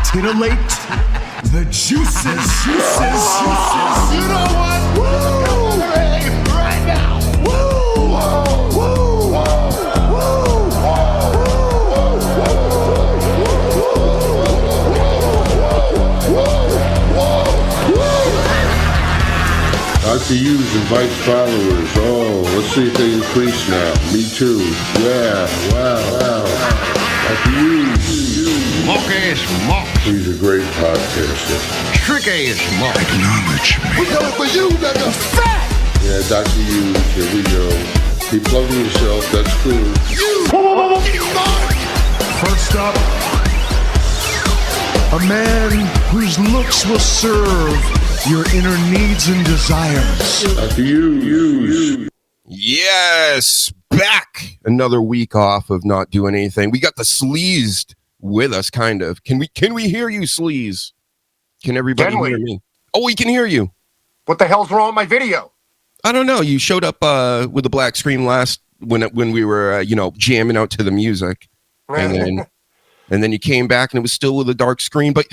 Titillate the juices. You know what? Woo! Right now. Woo! Woo! Dr. Hughes invites followers. Oh, let's see if they increase now. Me too. Yeah, wow. Dr. Hughes. Monkey Smoke. He's a great podcaster. Tricky Smoke. Acknowledge me. We coming for you, nigga. Fat. Yeah, Dr. Hughes, here we go. Keep plugging yourself, that's cool. First up, a man whose looks will serve your inner needs and desires. Dr. Hughes. Yes, back. Another week off of not doing anything. We got the Sleazed with us, kind of. Can we hear you, Sleaze? Can everybody hear me? Oh, we can hear you. What the hell's wrong with my video? I don't know. You showed up with a black screen last when we were jamming out to the music, and then you came back and it was still with a dark screen. But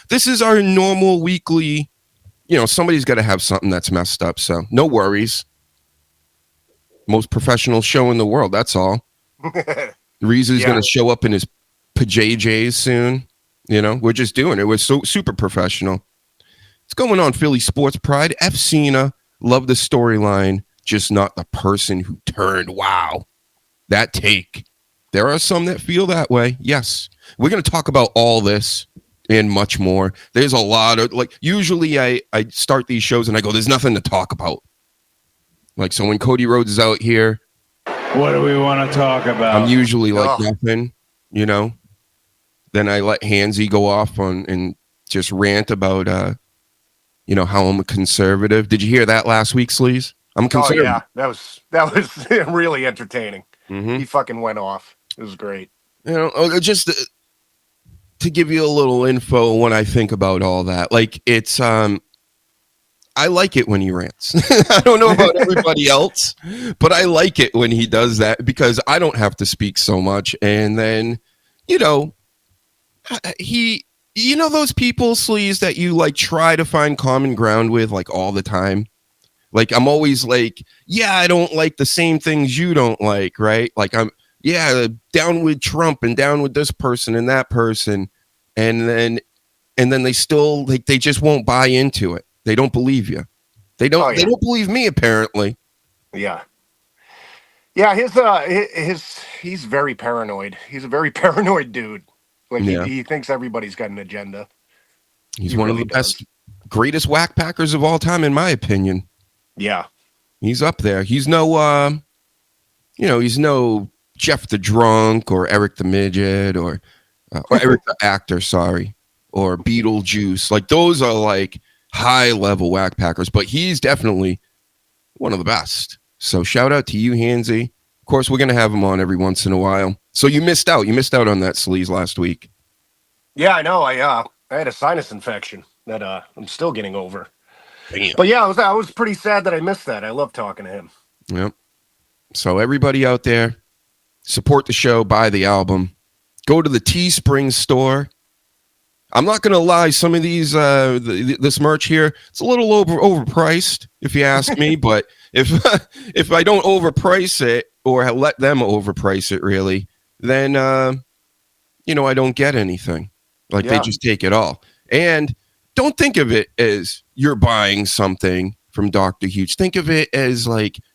this is our normal weekly. Somebody's got to have something that's messed up. So no worries. Most professional show in the world. That's all. Reeza's going to show up in his PJs soon. We're just doing it. We're so super professional. What's going on, Philly Sports Pride? F. Cena. Love the storyline. Just not the person who turned. Wow. That take. There are some that feel that way. Yes. We're going to talk about all this and much more. There's a lot of, usually I start these shows and I go, there's nothing to talk about. So when Cody Rhodes is out here, what do we want to talk about? I'm usually nothing, Then I let Hansy go off on and just rant about, how I'm a conservative. Did you hear that last week, Sleaze? I'm conservative. Oh, yeah. That was really entertaining. Mm-hmm. He fucking went off. It was great. Just to give you a little info when I think about all that, it's I like it when he rants. I don't know about everybody else, but I like it when he does that because I don't have to speak so much. And then, those people, Sleaze, that you try to find common ground with all the time. I'm always I don't like the same things you don't like, right? I'm down with Trump and down with this person and that person. And then they still they just won't buy into it. They don't believe you. They don't believe me, apparently. Yeah. Yeah, he's very paranoid. He's a very paranoid dude. He thinks everybody's got an agenda. He's one of the best, greatest whack packers of all time, in my opinion. Yeah. He's up there. He's no he's no Jeff the Drunk or Eric the Midget or Eric the Actor, sorry, or Beetlejuice. Those are high level whack packers, but he's definitely one of the best. So shout out to you, Hansy. Of course, we're going to have him on every once in a while. So you missed out. You missed out on that, Sleaze, last week. Yeah, I know. I had a sinus infection that I'm still getting over. Damn. But yeah, I was pretty sad that I missed that. I love talking to him. Yep. So everybody out there, support the show, buy the album. Go to the Teespring store. I'm not going to lie. Some of these, this merch here, it's a little overpriced, if you ask me. But if I don't overprice it or let them overprice it, really, then I don't get anything. They just take it all. And don't think of it as you're buying something from Dr. Hughes. Think of it as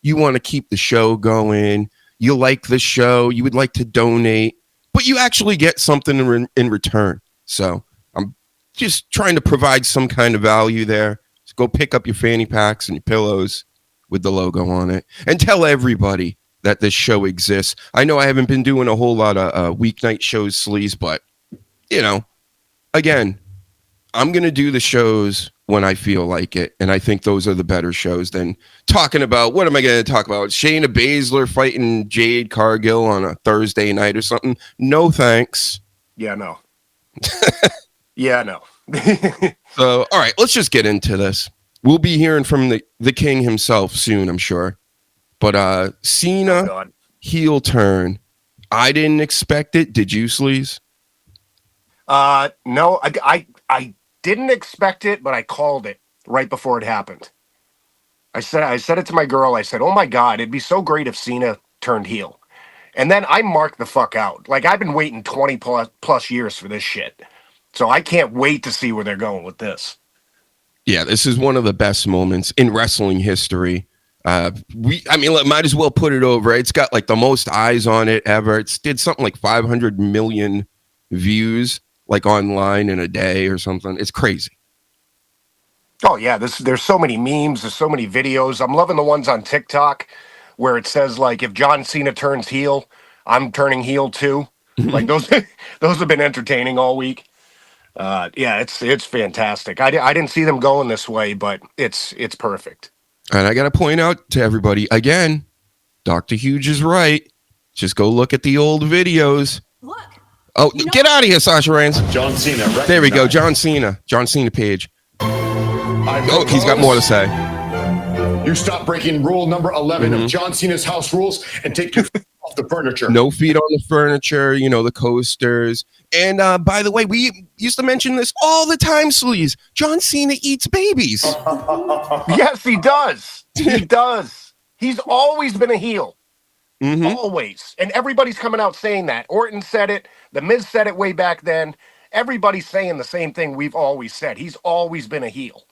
you want to keep the show going. You like the show. You would like to donate, but you actually get something in return. So I'm just trying to provide some kind of value there. So go pick up your fanny packs and your pillows with the logo on it and tell everybody that this show exists. I know I haven't been doing a whole lot of weeknight shows, Sleaze, but again, I'm going to do the shows when I feel like it. And I think those are the better shows than talking about, what am I going to talk about? Shayna Baszler fighting Jade Cargill on a Thursday night or something. No, thanks. Yeah, no. Yeah, no. So, all right, let's just get into this. We'll be hearing from the king himself soon, I'm sure. But Cena heel turn. I didn't expect it. Did you, Sleaze? No, I didn't expect it, but I called it right before it happened. I said it to my girl. I said, "Oh my God, it'd be so great if Cena turned heel." And then I marked the fuck out. Like I've been waiting 20 plus years for this shit. So I can't wait to see where they're going with this. Yeah, this is one of the best moments in wrestling history. Might as well put it over. It's got like the most eyes on it ever. It's did something like 500 million views, like online in a day or something. It's crazy. Oh yeah, there's so many memes, there's so many videos. I'm loving the ones on TikTok where it says like if John Cena turns heel, I'm turning heel too. Like those those have been entertaining all week. Yeah, it's fantastic. I didn't see them going this way, but it's perfect. And I got to point out to everybody again, Dr. Huge is right. Just go look at the old videos. Look. Oh, get out of here, Sasha Reigns. John Cena. There we go. John Cena page. Oh, he's got more to say. You stop breaking rule number 11 of John Cena's house rules and take your feet off the furniture. No feet on the furniture, the coasters. And by the way, we used to mention this all the time, Sleaze. John Cena eats babies. Yes, he does. He does. He's always been a heel. Always. And everybody's coming out saying that. Orton said it. The Miz said it way back then. Everybody's saying the same thing we've always said. He's always been a heel.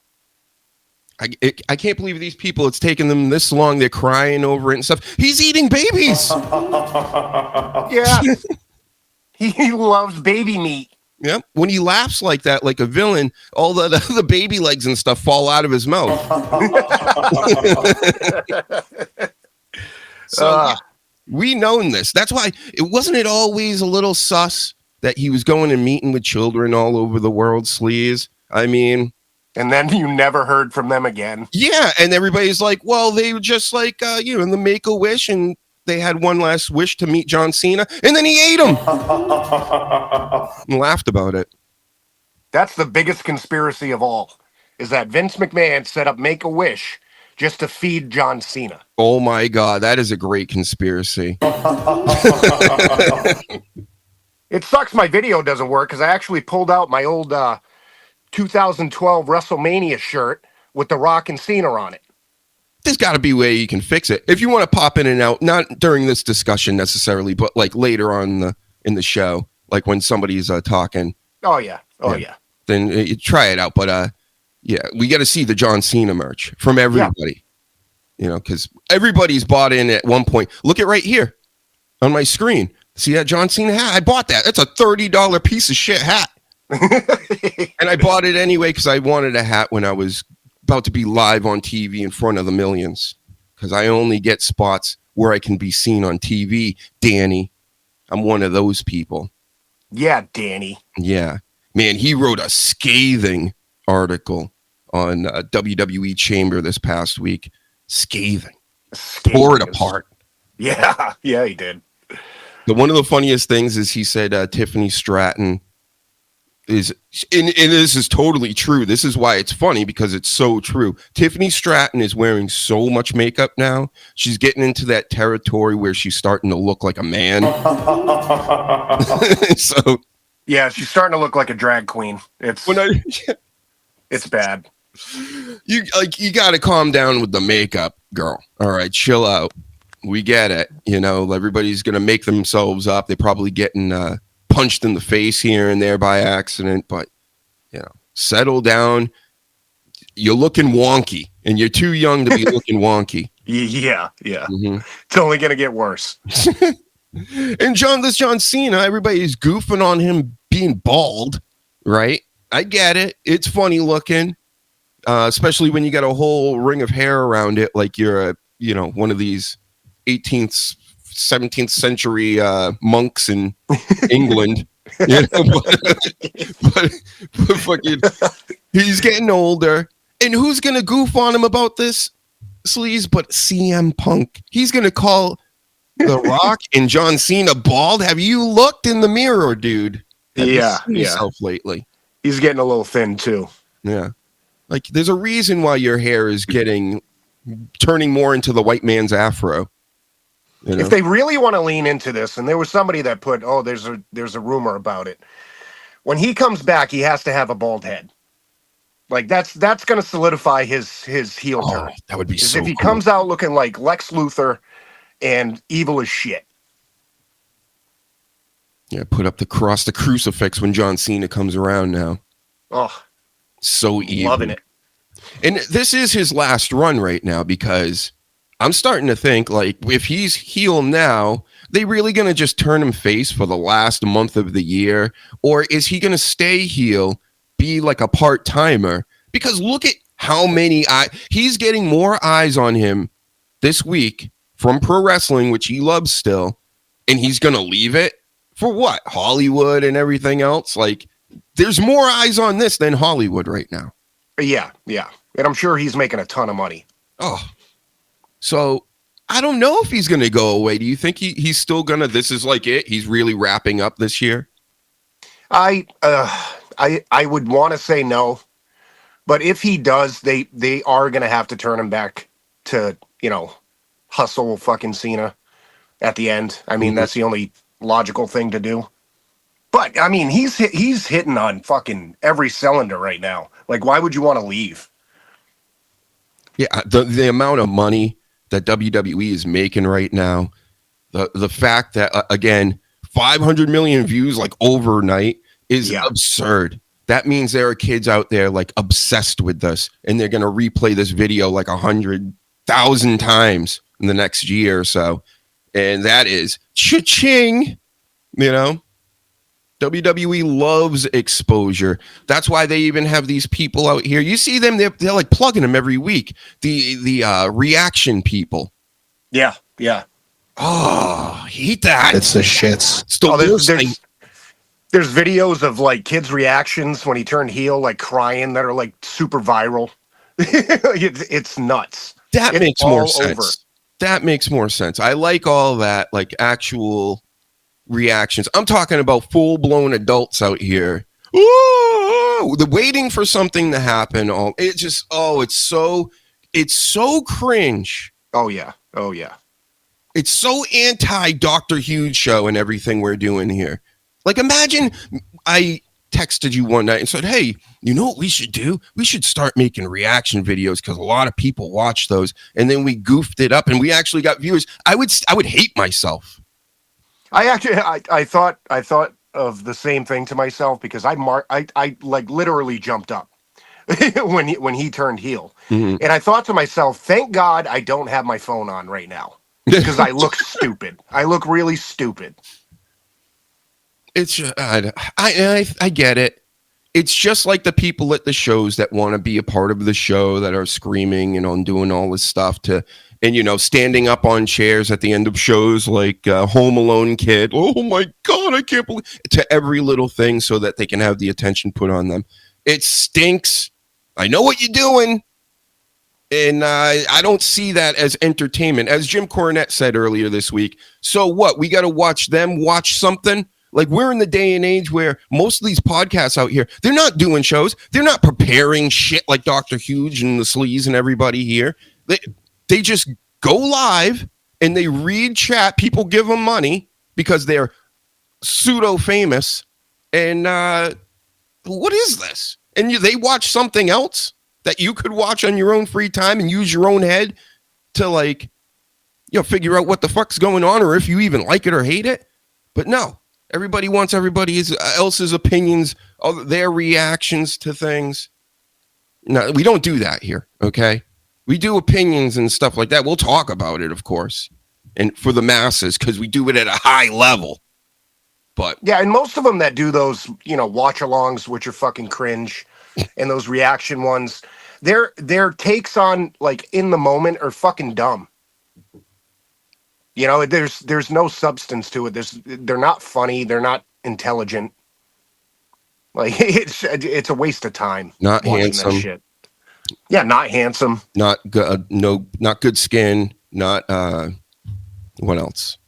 I can't believe these people, it's taken them this long. They're crying over it and stuff. He's eating babies. Yeah. He loves baby meat. Yep. When he laughs like that, like a villain, all the baby legs and stuff fall out of his mouth. So we known this. That's why it always a little sus that he was going and meeting with children all over the world, Sleaze. I mean, and then you never heard from them again. Yeah, and everybody's like, well, they were just like, in the Make-A-Wish, and they had one last wish to meet John Cena, and then he ate him. And laughed about it. That's the biggest conspiracy of all, is that Vince McMahon set up Make-A-Wish just to feed John Cena. Oh my God, that is a great conspiracy. It sucks my video doesn't work because I actually pulled out my old 2012 WrestleMania shirt with The Rock and Cena on it. There's got to be a way you can fix it. If you want to pop in and out, not during this discussion necessarily, but like later on in the show, like when somebody's talking. Oh, yeah. Yeah. Then you try it out. But yeah, we got to see the John Cena merch from everybody. Yeah. Because everybody's bought in at one point. Look at right here on my screen. See that John Cena hat? I bought that. That's a $30 piece of shit hat. And I bought it anyway because I wanted a hat when I was about to be live on TV in front of the millions. Because I only get spots where I can be seen on TV, Danny. I'm one of those people. Yeah, Danny. Yeah. Man, he wrote a scathing article on WWE Chamber this past week. Scathing. Tore it apart. Yeah, he did. One of the funniest things is he said Tiffany Stratton is, and this is totally true. This is why it's funny, because it's so true. Tiffany Stratton is wearing so much makeup now. She's getting into that territory where she's starting to look like a man. So yeah, she's starting to look like a drag queen. It's bad. You got to calm down with the makeup, girl. All right, chill out. We get it. Everybody's going to make themselves up. They're probably getting punched in the face here and there by accident, but settle down. You're looking wonky, and you're too young to be looking wonky. Yeah. It's only going to get worse. And this John Cena, everybody's goofing on him being bald, right? I get it. It's funny looking, especially when you got a whole ring of hair around it, like you're one of these 18th, 17th century monks in England. But fucking, he's getting older, and who's gonna goof on him about this, Sleaze, but CM Punk? He's gonna call The Rock and John Cena bald. Have you looked in the mirror, dude? Have you seen yourself lately? He's getting a little thin too. Yeah, like there's a reason why your hair is turning more into the white man's afro. If they really want to lean into this, and there was somebody that put, there's a rumor about it. when he comes back, he has to have a bald head. Like that's going to solidify his heel turn. That would be Is so if he cool. comes out looking like Lex Luthor and evil as shit. Yeah, put up the cross, the crucifix when John Cena comes around now. Oh, So evil. loving it. And this is his last run right now, because I'm starting to think, like, if he's heel now, they really going to just turn him face for the last month of the year? Or is he going to stay heel, be like a part-timer? Because look at how many he's getting more eyes on him this week from pro wrestling, which he loves still, and he's going to leave it for what? Hollywood and everything else? Like, there's more eyes on this than Hollywood right now. Yeah. And I'm sure he's making a ton of money. Oh, so I don't know if he's going to go away. Do you think he's still going to, this is like it? He's really wrapping up this year? I would want to say no, but if he does, they are going to have to turn him back to, hustle fucking Cena at the end. I mean, that's the only logical thing to do. But I mean, he's hitting on fucking every cylinder right now. Like, why would you want to leave? Yeah, the amount of money that WWE is making right now, the fact that, again, 500 million views like overnight is absurd. That means there are kids out there like obsessed with this, and they're going to replay this video like 100,000 times in the next year or so. And that is cha-ching, WWE loves exposure. That's why they even have these people out here. You see them, they're like plugging them every week. The reaction people. Yeah. Oh, hate that. It's the shits. It's the worst thing. There's videos of like kids' reactions when he turned heel, like crying, that are like super viral. It's nuts. That it's makes more sense. That makes more sense. I like all that, like actual reactions. I'm talking about full-blown adults out here. Ooh, the waiting for something to happen. It's so cringe. Oh yeah. It's so anti DrHUGEshow and everything we're doing here. Like, imagine I texted you one night and said, hey, you know what we should do? We should start making reaction videos because a lot of people watch those. And then we goofed it up and we actually got viewers. I would hate myself. I thought of the same thing to myself, because I like literally jumped up when he turned heel. Mm-hmm. And I thought to myself, thank God I don't have my phone on right now, because I look stupid. I look really stupid. It's I get it. It's just like the people at the shows that want to be a part of the show, that are screaming and doing all this stuff and standing up on chairs at the end of shows, like Home Alone kid. Oh my God, I can't believe, to every little thing so that they can have the attention put on them. It stinks. I know what you're doing. And I don't see that as entertainment. As Jim Cornette said earlier this week, so what? We got to watch them watch something? Like, we're in the day and age where most of these podcasts out here, they're not doing shows. They're not preparing shit like DrHUGE and the Sleaze and everybody here. They just go live and they read chat. People give them money because they're pseudo famous. And what is this? And they watch something else that you could watch on your own free time and use your own head to figure out what the fuck's going on, or if you even like it or hate it. But no. Everybody wants everybody else's opinions, their reactions to things. No, we don't do that here, okay? We do opinions and stuff like that. We'll talk about it, of course, and for the masses, because we do it at a high level. But yeah, and most of them that do those, watch-alongs, which are fucking cringe, and those reaction ones, their takes on, like, in the moment are fucking dumb. There's no substance to it. They're not funny. They're not intelligent. Like, it's a waste of time. Not handsome. That shit. Yeah, not handsome. Not good. Not good skin. Not what else?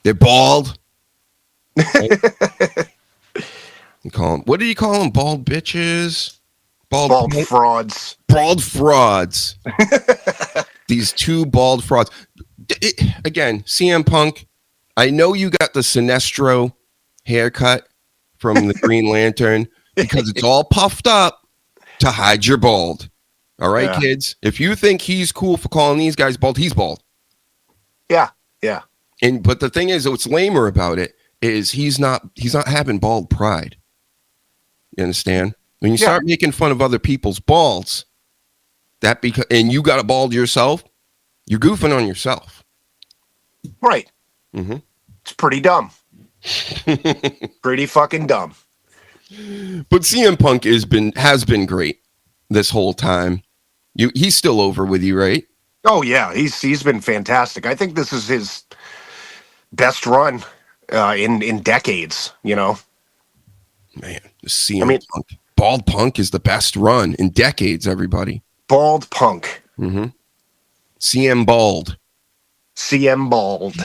They're bald. Right? What do you call them? Bald bitches. Bald frauds. Bald frauds. These two bald frauds. Again, CM Punk, I know you got the Sinestro haircut from the Green Lantern because it's all puffed up to hide your bald. All right, Yeah. kids. If you think he's cool for calling these guys bald, he's bald. Yeah. But the thing is, what's lamer about it is he's not having bald pride. You understand? When you start making fun of other people's balds, and you got a bald yourself, you're goofing on yourself. Right. Mm-hmm. It's pretty dumb. Pretty fucking dumb. But CM Punk has been great this whole time. He's still over with you, right? Oh yeah, he's been fantastic. I think this is his best run in decades. You know, Man, the CM Punk. Bald Punk is the best run in decades, everybody. Bald Punk. Mm-hmm. CM Bald. CM Bald.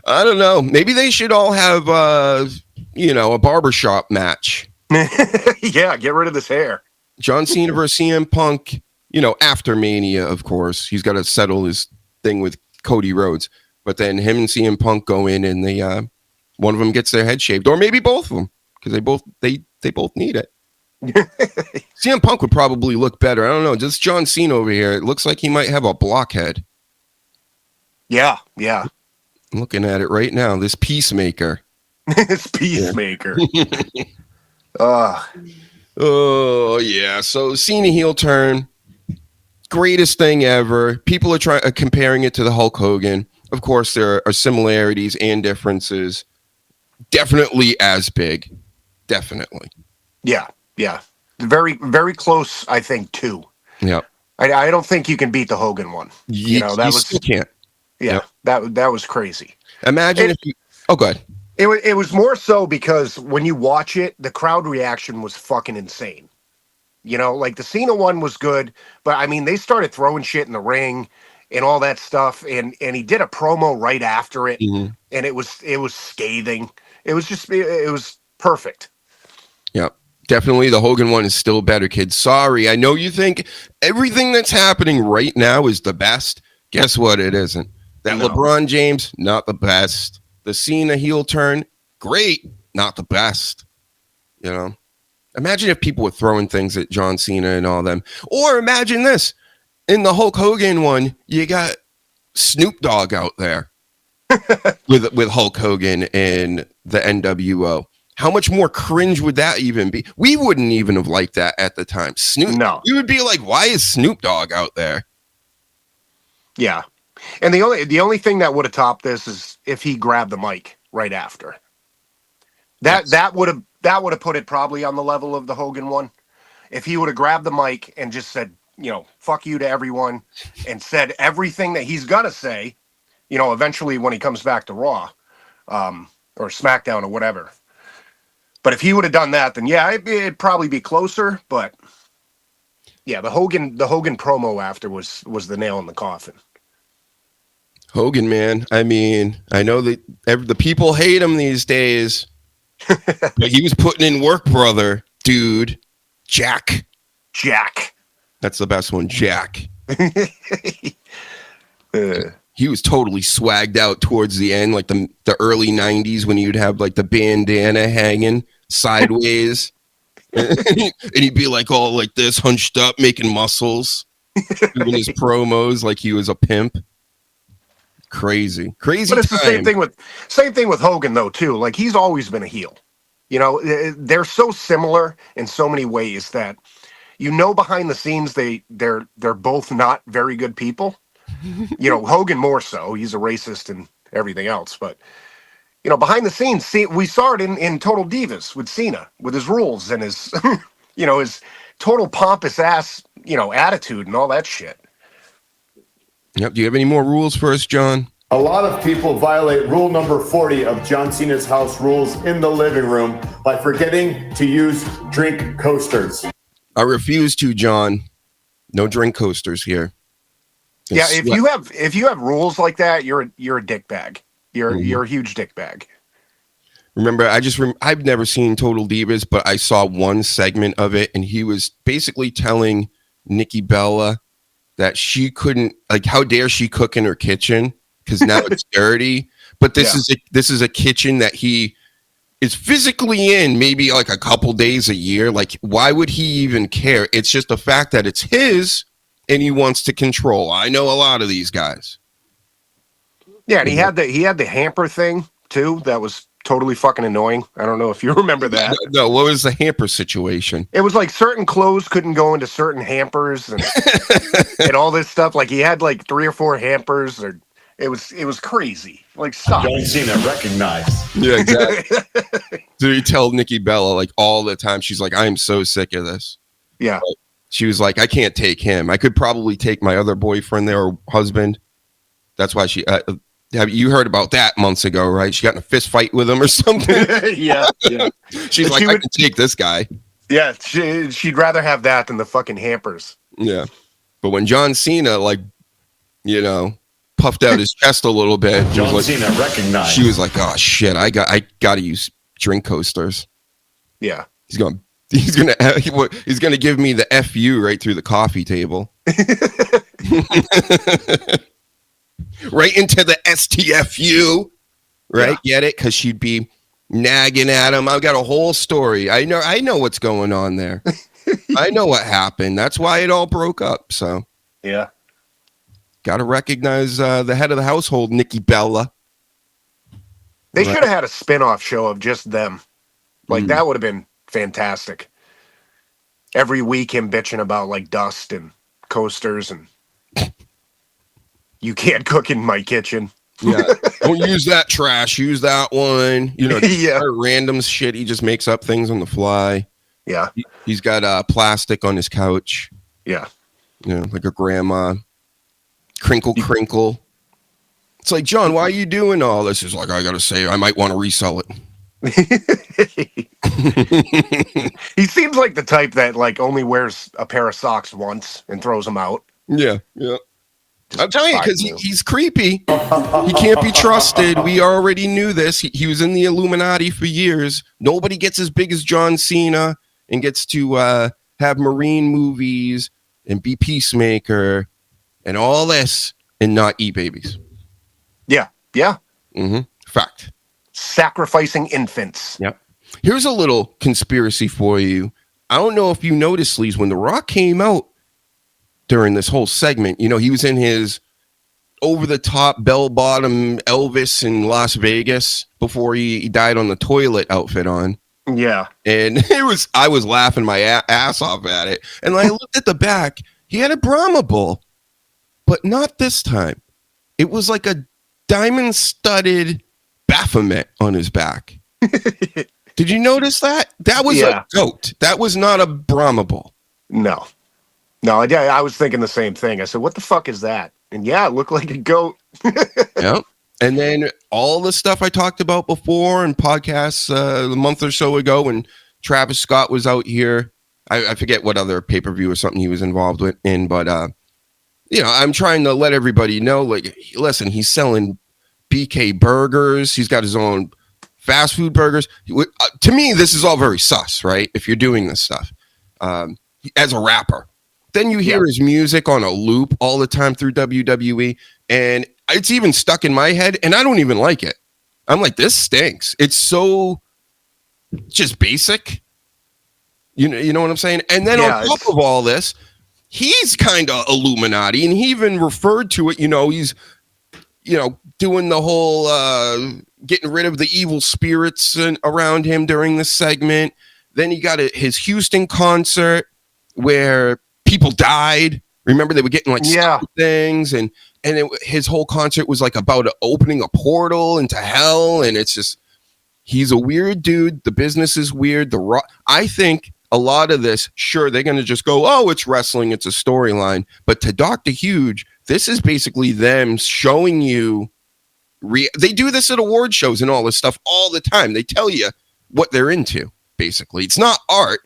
I don't know. Maybe they should all have, a barbershop match. Yeah, get rid of this hair. John Cena versus CM Punk, after Mania, of course. He's got to settle his thing with Cody Rhodes. But then him and CM Punk go in and they one of them gets their head shaved. Or maybe both of them, because they both need it. CM Punk would probably look better. I don't know. Just John Cena over here. It looks like he might have a blockhead. Yeah. I'm looking at it right now. This Peacemaker. This Peacemaker. Oh, yeah. So Cena heel turn. Greatest thing ever. People are comparing it to the Hulk Hogan. Of course, there are similarities and differences. Definitely as big. Definitely. Yeah. Very, very close, I think, too. Yeah. I don't think you can beat the Hogan one. You still can't. Yeah, yep. That was crazy. Imagine if you... Oh, go ahead. It was more so because when you watch it, the crowd reaction was fucking insane. Like the Cena one was good, but I mean, they started throwing shit in the ring and all that stuff, and he did a promo right after it, and it was scathing. It was perfect. Yeah, definitely the Hogan one is still better, kids. Sorry, I know you think everything that's happening right now is the best. Guess what? It isn't. That No. LeBron James, not the best. The Cena heel turn, great, not the best. Imagine if people were throwing things at John Cena and all them. Or imagine this. In the Hulk Hogan one, you got Snoop Dogg out there with Hulk Hogan and the NWO. How much more cringe would that even be? We wouldn't even have liked that at the time. No. You would be like, why is Snoop Dogg out there? Yeah. And the only thing that would have topped this is if he grabbed the mic right after. That would have put it probably on the level of the Hogan one. If he would have grabbed the mic and just said, fuck you to everyone, and said everything that he's gonna say, eventually when he comes back to Raw, or SmackDown or whatever. But if he would have done that, then yeah, it'd probably be closer. But yeah, the Hogan promo after was the nail in the coffin. Hogan, man. I mean, I know that the people hate him these days, but he was putting in work, brother. Dude, Jack. That's the best one, Jack. He was totally swagged out towards the end, like the early 90s when you'd have like the bandana hanging sideways. And he'd be like all like this, hunched up, making muscles, doing his promos like he was a pimp. Crazy But it's time. the same thing with Hogan though too. Like he's always been a heel. They're so similar in so many ways that behind the scenes they're both not very good people. Hogan more so. He's a racist and everything else, but behind the scenes, we saw it in Total Divas with Cena, with his rules and his his total pompous ass attitude and all that shit. Yep. Do you have any more rules for us, John? A lot of people violate rule number 40 of John Cena's house rules in the living room by forgetting to use drink coasters. I refuse to, John. No drink coasters here. Yeah, if you have rules like that, you're a dick bag. You're a huge dick bag. Remember, I've never seen Total Divas, but I saw one segment of it, and he was basically telling Nikki Bella that she couldn't, like, how dare she cook in her kitchen because now it's dirty. But this is a kitchen that he is physically in maybe like a couple days a year. Like, why would he even care? It's just the fact that it's his and he wants to control. I know a lot of these guys. Yeah, and he had the hamper thing too. That was totally fucking annoying. I don't know if you remember that. No, what was the hamper situation? It was like certain clothes couldn't go into certain hampers and and all this stuff. Like he had like 3 or 4 hampers, or it was crazy. Like, stop. John Cena recognized. Yeah, exactly. So you tell Nikki Bella like all the time. She's like, I am so sick of this. Yeah. But she was like, I can't take him. I could probably take my other boyfriend there or husband. That's why she. You heard about that months ago, right? She got in a fist fight with him or something. yeah. She's like, I can take this guy. Yeah, she'd rather have that than the fucking hampers. Yeah. But when John Cena, like, puffed out his chest a little bit, John Cena recognized. She was like, oh shit, I got to use drink coasters. Yeah. He's gonna give me the FU right through the coffee table. Right into the STFU, right? Yeah. Get it? Because she'd be nagging at him. I've got a whole story. I know what's going on there. I know what happened. That's why it all broke up. So yeah, got to recognize the head of the household, Nikki Bella. They should have had a spin-off show of just them. Like that would have been fantastic. Every week, him bitching about like dust and coasters and. You can't cook in my kitchen. Yeah. Don't use that trash. Use that one. Random shit. He just makes up things on the fly. Yeah. He's got plastic on his couch. Yeah. Like a grandma. Crinkle. It's like, John, why are you doing all this? He's like, I got to say, I might want to resell it. He seems like the type that like only wears a pair of socks once and throws them out. Yeah. I'm telling you, because he's creepy. He can't be trusted. We already knew this. He was in the Illuminati for years. Nobody gets as big as John Cena and gets to have Marine movies and be Peacemaker and all this and not eat babies. Yeah. Mm-hmm. Fact. Sacrificing infants. Yep. Here's a little conspiracy for you. I don't know if you noticed, Sleaze, when The Rock came out, during this whole segment, he was in his over-the-top bell-bottom Elvis in Las Vegas before he died on the toilet outfit on. Yeah. And I was laughing my ass off at it. And I looked at the back. He had a Brahma Bull, but not this time. It was like a diamond-studded Baphomet on his back. Did you notice that? That was a goat. That was not a Brahma Bull. No, I was thinking the same thing. I said, what the fuck is that? And yeah, it looked like a goat. Yep. And then all the stuff I talked about before in podcasts a month or so ago when Travis Scott was out here. I forget what other pay-per-view or something he was involved in, but I'm trying to let everybody know, like, listen, he's selling BK burgers. He's got his own fast food burgers. To me, this is all very sus, right? If you're doing this stuff as a rapper. Then you hear his music on a loop all the time through WWE, and it's even stuck in my head, and I don't even like it. I'm like, this stinks. It's so just basic. You know what I'm saying? And then on top of all this, he's kind of Illuminati, and he even referred to it, he's, doing the whole getting rid of the evil spirits around him during the segment. Then he got his Houston concert where people died. Remember, they were getting like things, and his whole concert was like about opening a portal into hell, and it's just he's a weird dude. The business is weird. I think a lot of this, sure, they're going to just go, oh, it's wrestling, it's a storyline. But to Dr. Huge, this is basically them showing you. They do this at award shows and all this stuff all the time. They tell you what they're into. Basically, it's not art.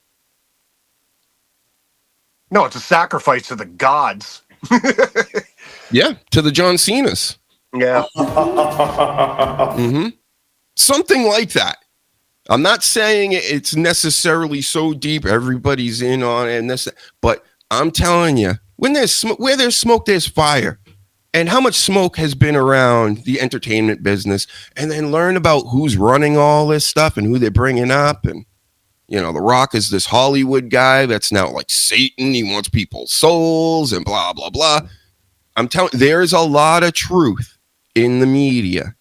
No, it's a sacrifice to the gods. Yeah, to the John Cenas. Yeah. Mm-hmm. Something like that. I'm not saying it's necessarily so deep. Everybody's in on it and this, but I'm telling you, where there's smoke, there's fire. and how much smoke has been around the entertainment business, and then learn about who's running all this stuff and who they're bringing up. And, The Rock is this Hollywood guy that's now like Satan. He wants people's souls and blah, blah, blah. I'm telling you, there's a lot of truth in the media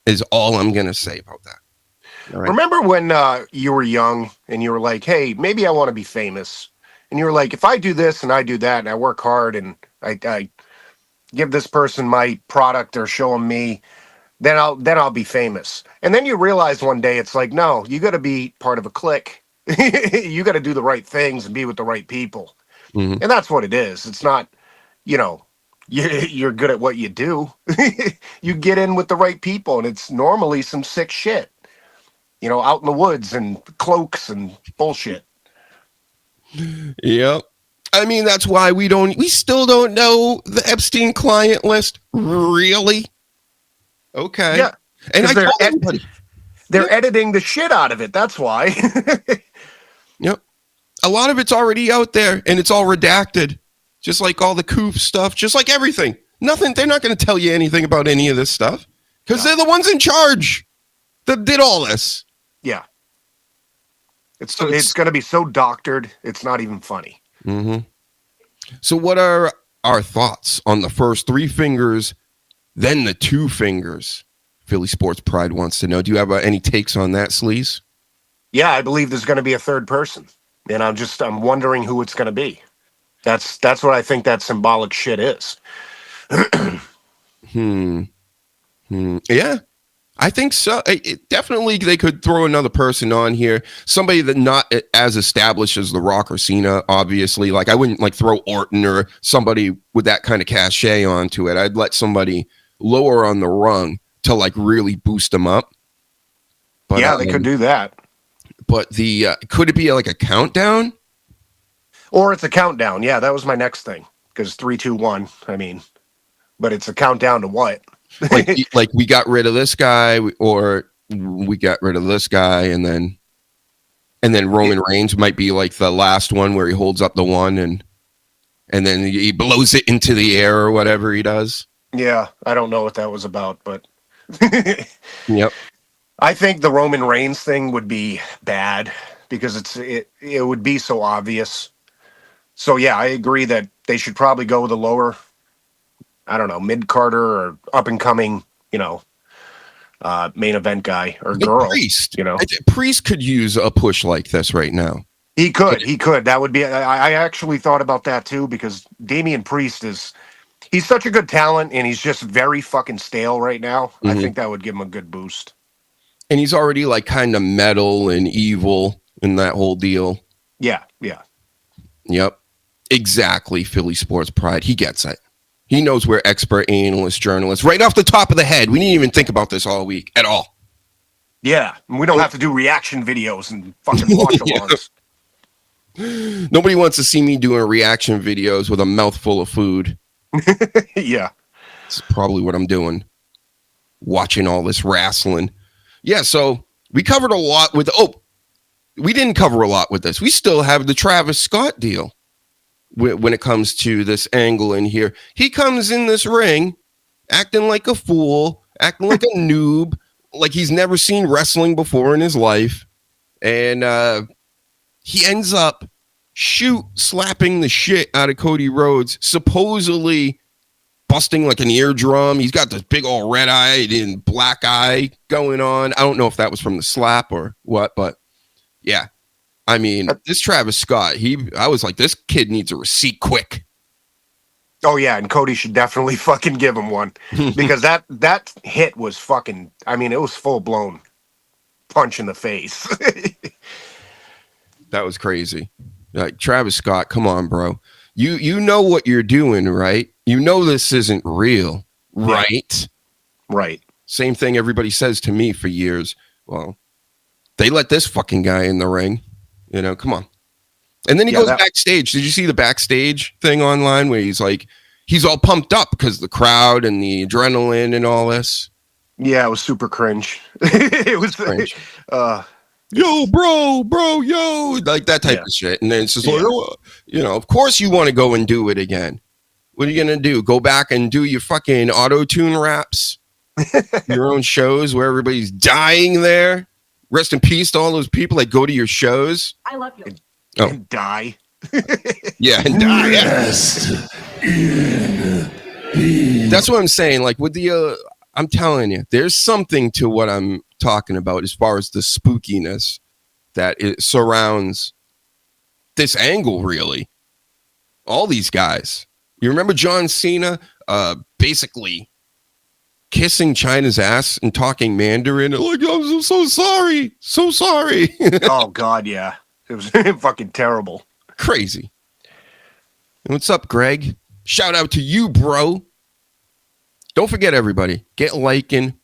is all I'm going to say about that. All right? Remember when you were young and you were like, hey, maybe I want to be famous. And you were like, if I do this and I do that and I work hard and I give this person my product or show them me, then I'll be famous. And then you realize one day it's like, no, you got to be part of a clique. You got to do the right things and be with the right people. Mm-hmm. And that's what it is. It's not, you're good at what you do. You get in with the right people, and it's normally some sick shit. Out in the woods and cloaks and bullshit. Yep. I mean, that's why we still don't know the Epstein client list. Really? Okay. Yeah. And I told everybody. They're editing the shit out of it. That's why. Yep. A lot of it's already out there, and it's all redacted. Just like all the goof stuff, just like everything. Nothing. They're not going to tell you anything about any of this stuff because they're the ones in charge that did all this. Yeah. It's going to be so doctored, it's not even funny. Mm-hmm. So what are our thoughts on the first 3 fingers, then the 2 fingers? Philly Sports Pride wants to know. Do you have any takes on that, Sleaze? Yeah, I believe there's going to be a third person. And I'm wondering who it's going to be. That's what I think that symbolic shit is. Yeah. I think so. Definitely, they could throw another person on here. Somebody that not as established as The Rock or Cena, obviously. Like, I wouldn't throw Orton or somebody with that kind of cachet onto it. I'd let somebody lower on the rung to really boost them up. But, yeah, they could do that. But could it be a countdown? Or it's a countdown. Yeah, that was my next thing. Because 3, 2, 1. I mean, but it's a countdown to what? like we got rid of this guy, or we got rid of this guy, and then Roman Reigns might be the last one where he holds up the one and then he blows it into the air or whatever he does. Yeah, I don't know what that was about, but yep. I think the Roman Reigns thing would be bad because it would be so obvious. So yeah, I agree that they should probably go with a lower, I don't know, mid-carder or up-and-coming, main event guy or girl. Priest. Priest could use a push like this right now. He could. That would be, I actually thought about that too, because Damian Priest he's such a good talent, and he's just very fucking stale right now. Mm-hmm. I think that would give him a good boost. And he's already kind of metal and evil in that whole deal. Yeah. Yep. Exactly. Philly Sports Pride. He gets it. He knows we're expert analysts, journalists. Right off the top of the head. We didn't even think about this all week at all. Yeah. We don't have to do reaction videos and fucking watch-alongs. Nobody wants to see me doing reaction videos with a mouthful of food. Yeah. That's probably what I'm doing. Watching all this wrestling. Yeah, so we covered a lot with... we didn't cover a lot with this. We still have the Travis Scott deal when it comes to this angle in here. He comes in this ring acting like a fool, acting like a noob, like he's never seen wrestling before in his life. And he ends up slapping the shit out of Cody Rhodes, supposedly busting an eardrum. He's got this big old red eye and black eye going on. I don't know if that was from the slap or what, but yeah. I mean, this Travis Scott, I was like, this kid needs a receipt quick. Oh yeah, and Cody should definitely fucking give him one, because that hit was fucking, I mean, it was full blown punch in the face. That was crazy. Travis Scott, come on, bro. You know what you're doing, right? You know this isn't real, right? Right. Same thing everybody says to me for years. Well, they let this fucking guy in the ring. Come on. And then he goes backstage. Did you see the backstage thing online where he's all pumped up because the crowd and the adrenaline and all this? Yeah, it was super cringe. It was cringe. Yo, bro, yo, that type of shit. And then it's just of course you want to go and do it again. What are you gonna do? Go back and do your fucking auto-tune raps? Your own shows where everybody's dying there? Rest in peace to all those people that go to your shows. I love you. Oh. And die. Yeah, and die. That's what I'm saying. Like with the, I'm telling you, there's something to what I'm talking about as far as the spookiness that it surrounds this angle. Really, all these guys. You remember John Cena, basically kissing China's ass and talking Mandarin, like, I'm so sorry, so sorry. Oh God, yeah, it was fucking terrible. Crazy. What's up, Greg? Shout out to you, bro. Don't forget, everybody, get liking,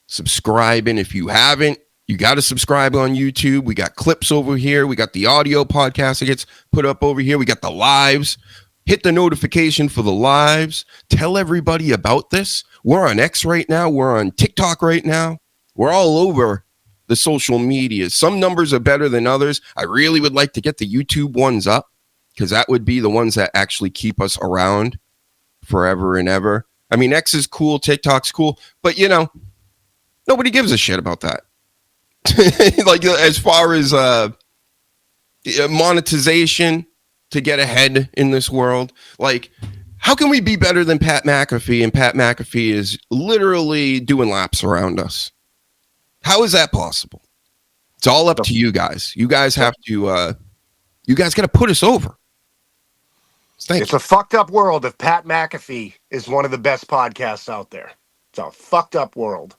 subscribing. If you haven't, you got to subscribe on YouTube. We got clips over here. We got the audio podcast that gets put up over here. We got the lives. Hit the notification for the lives. Tell everybody about this. We're on X right now. We're on TikTok right now. We're all over the social media. Some numbers are better than others. I really would like to get the YouTube ones up, because that would be the ones that actually keep us around forever and ever. I mean, X is cool, TikTok's cool, but nobody gives a shit about that. Like as far as monetization to get ahead in this world, like how can we be better than Pat McAfee? And Pat McAfee is literally doing laps around us. How is that possible? It's all up to you guys. You guys have to, you guys got to put us over. It's a fucked up world if Pat McAfee is one of the best podcasts out there. It's a fucked up world.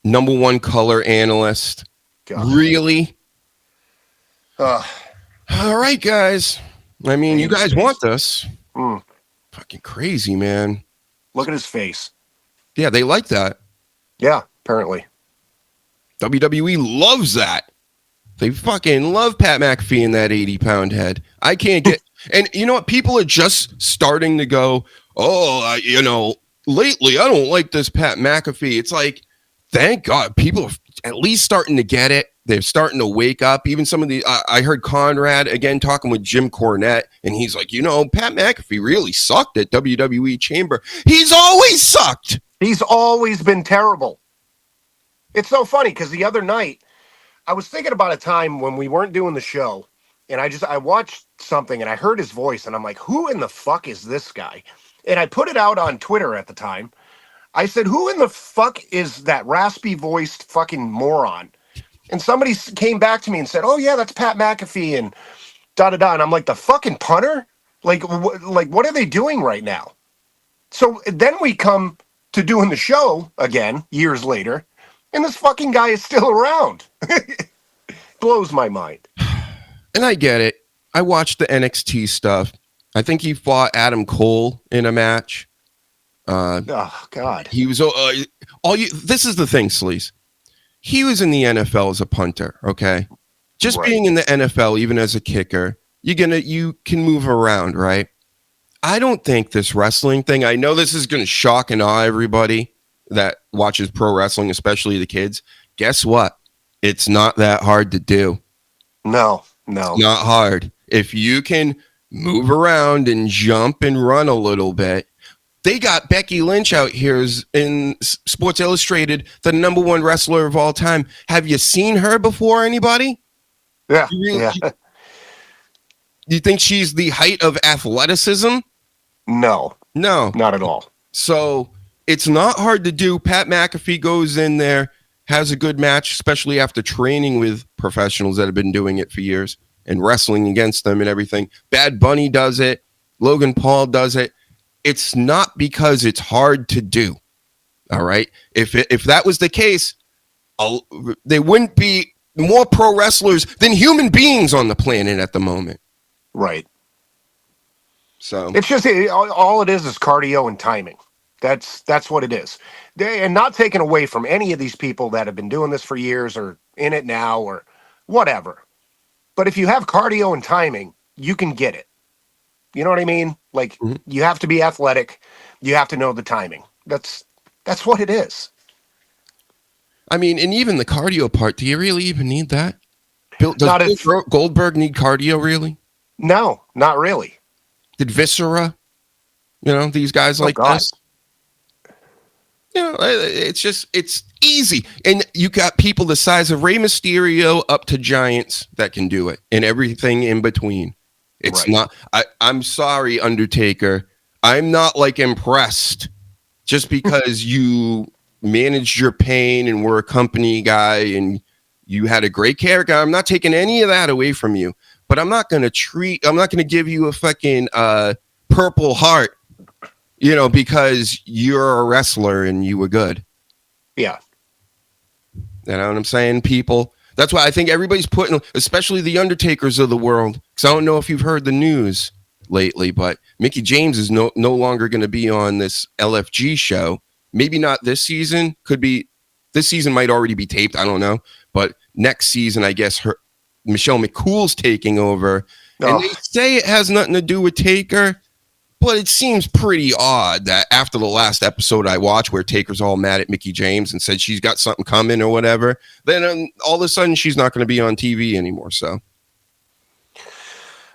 Number one color analyst. God. Really? All right, guys. I mean, you guys want this. Fucking crazy, man. Look at his face. Yeah, they like that. Yeah, apparently. WWE loves that. They fucking love Pat McAfee in that 80-pound head. I can't get... And you know what? People are just starting to go, lately, I don't like this Pat McAfee. It's like, thank God, people are at least starting to get it. They're starting to wake up. Even some of the, I heard Conrad, again, talking with Jim Cornette, and he's like, Pat McAfee really sucked at WWE Chamber. He's always sucked. He's always been terrible. It's so funny, because the other night, I was thinking about a time when we weren't doing the show, and I watched something and I heard his voice and I'm like, who in the fuck is this guy? And I put it out on Twitter at the time. I said, who in the fuck is that raspy voiced fucking moron? And somebody came back to me and said, oh yeah, that's Pat McAfee and da-da-da. And I'm like, the fucking punter? Like what are they doing right now? So then we come to doing the show again, years later, and this fucking guy is still around. Blows my mind. And I get it. I watched the NXT stuff. I think he fought Adam Cole in a match. Oh God. He was this is the thing, Sleaze. He was in the NFL as a punter, okay? Just Right. being in the NFL, even as a kicker, you can move around, right? I don't think this wrestling thing, I know this is going to shock and awe everybody that watches pro wrestling, especially the kids. Guess what? It's not that hard to do. No. It's not hard. If you can move around and jump and run a little bit. They got Becky Lynch out here in Sports Illustrated, the number one wrestler of all time. Have you seen her before, anybody? Yeah. You think she's the height of athleticism? No, not at all. So it's not hard to do. Pat McAfee goes in there, has a good match, especially after training with professionals that have been doing it for years and wrestling against them and everything. Bad Bunny does it. Logan Paul does it. It's not because it's hard to do. All right. If that was the case, there wouldn't be more pro wrestlers than human beings on the planet at the moment. Right. So it's just all it is cardio and timing. That's what it is. And not taken away from any of these people that have been doing this for years or in it now or whatever. But if you have cardio and timing, you can get it. You know what I mean? Like you have to be athletic. You have to know the timing. That's what it is. I mean, and even the cardio part, do you really even need that? Does Goldberg need cardio, really? No, not really. Did Viscera? You know, these guys like God. this. You know, it's easy. And you got people the size of Rey Mysterio up to giants that can do it and everything in between. It's not, I'm sorry, Undertaker. I'm not like impressed just because you managed your pain and were a company guy and you had a great character. I'm not taking any of that away from you, but I'm not going to give you a fucking Purple Heart, you know, because you're a wrestler and you were good. Yeah. You know what I'm saying, people? That's why I think everybody's putting, especially the Undertakers of the world, because I don't know if you've heard the news lately, but Mickie James is no longer going to be on this LFG show. Maybe not this season. Could be this season, might already be taped. I don't know. But next season, I guess Michelle McCool's taking over. And they say it has nothing to do with Taker. But it seems pretty odd that after the last episode I watched where Taker's all mad at Mickie James and said she's got something coming or whatever, then all of a sudden she's not going to be on TV anymore. So,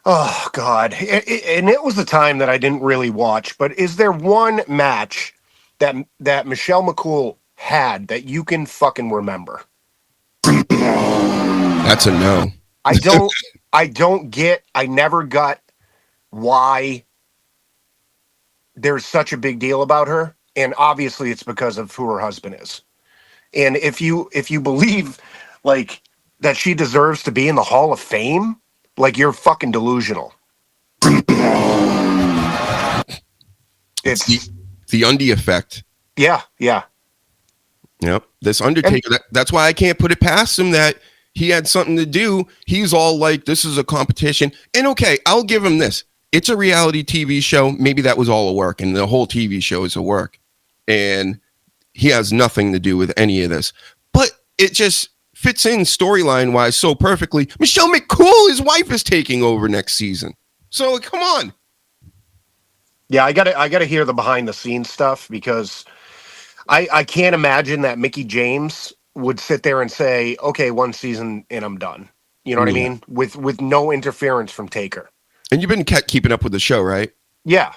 oh, God. And it was a time that I didn't really watch. But is there one match that Michelle McCool had that you can fucking remember? That's a no. I never got why there's such a big deal about her, and obviously it's because of who her husband is. And if you believe like that she deserves to be in the Hall of Fame, like you're fucking delusional. It's the Undie effect. Yeah. Yep. This Undertaker, that's why I can't put it past him that he had something to do. He's all like, this is a competition. And okay, I'll give him this. It's a reality TV show. Maybe that was all a work, and the whole TV show is a work. And he has nothing to do with any of this. But it just fits in storyline-wise so perfectly. Michelle McCool, his wife, is taking over next season. So, come on. Yeah, I gotta hear the behind-the-scenes stuff, because I can't imagine that Mickie James would sit there and say, okay, one season and I'm done. You know what I mean? With no interference from Taker. And you've been keeping up with the show, right? Yeah.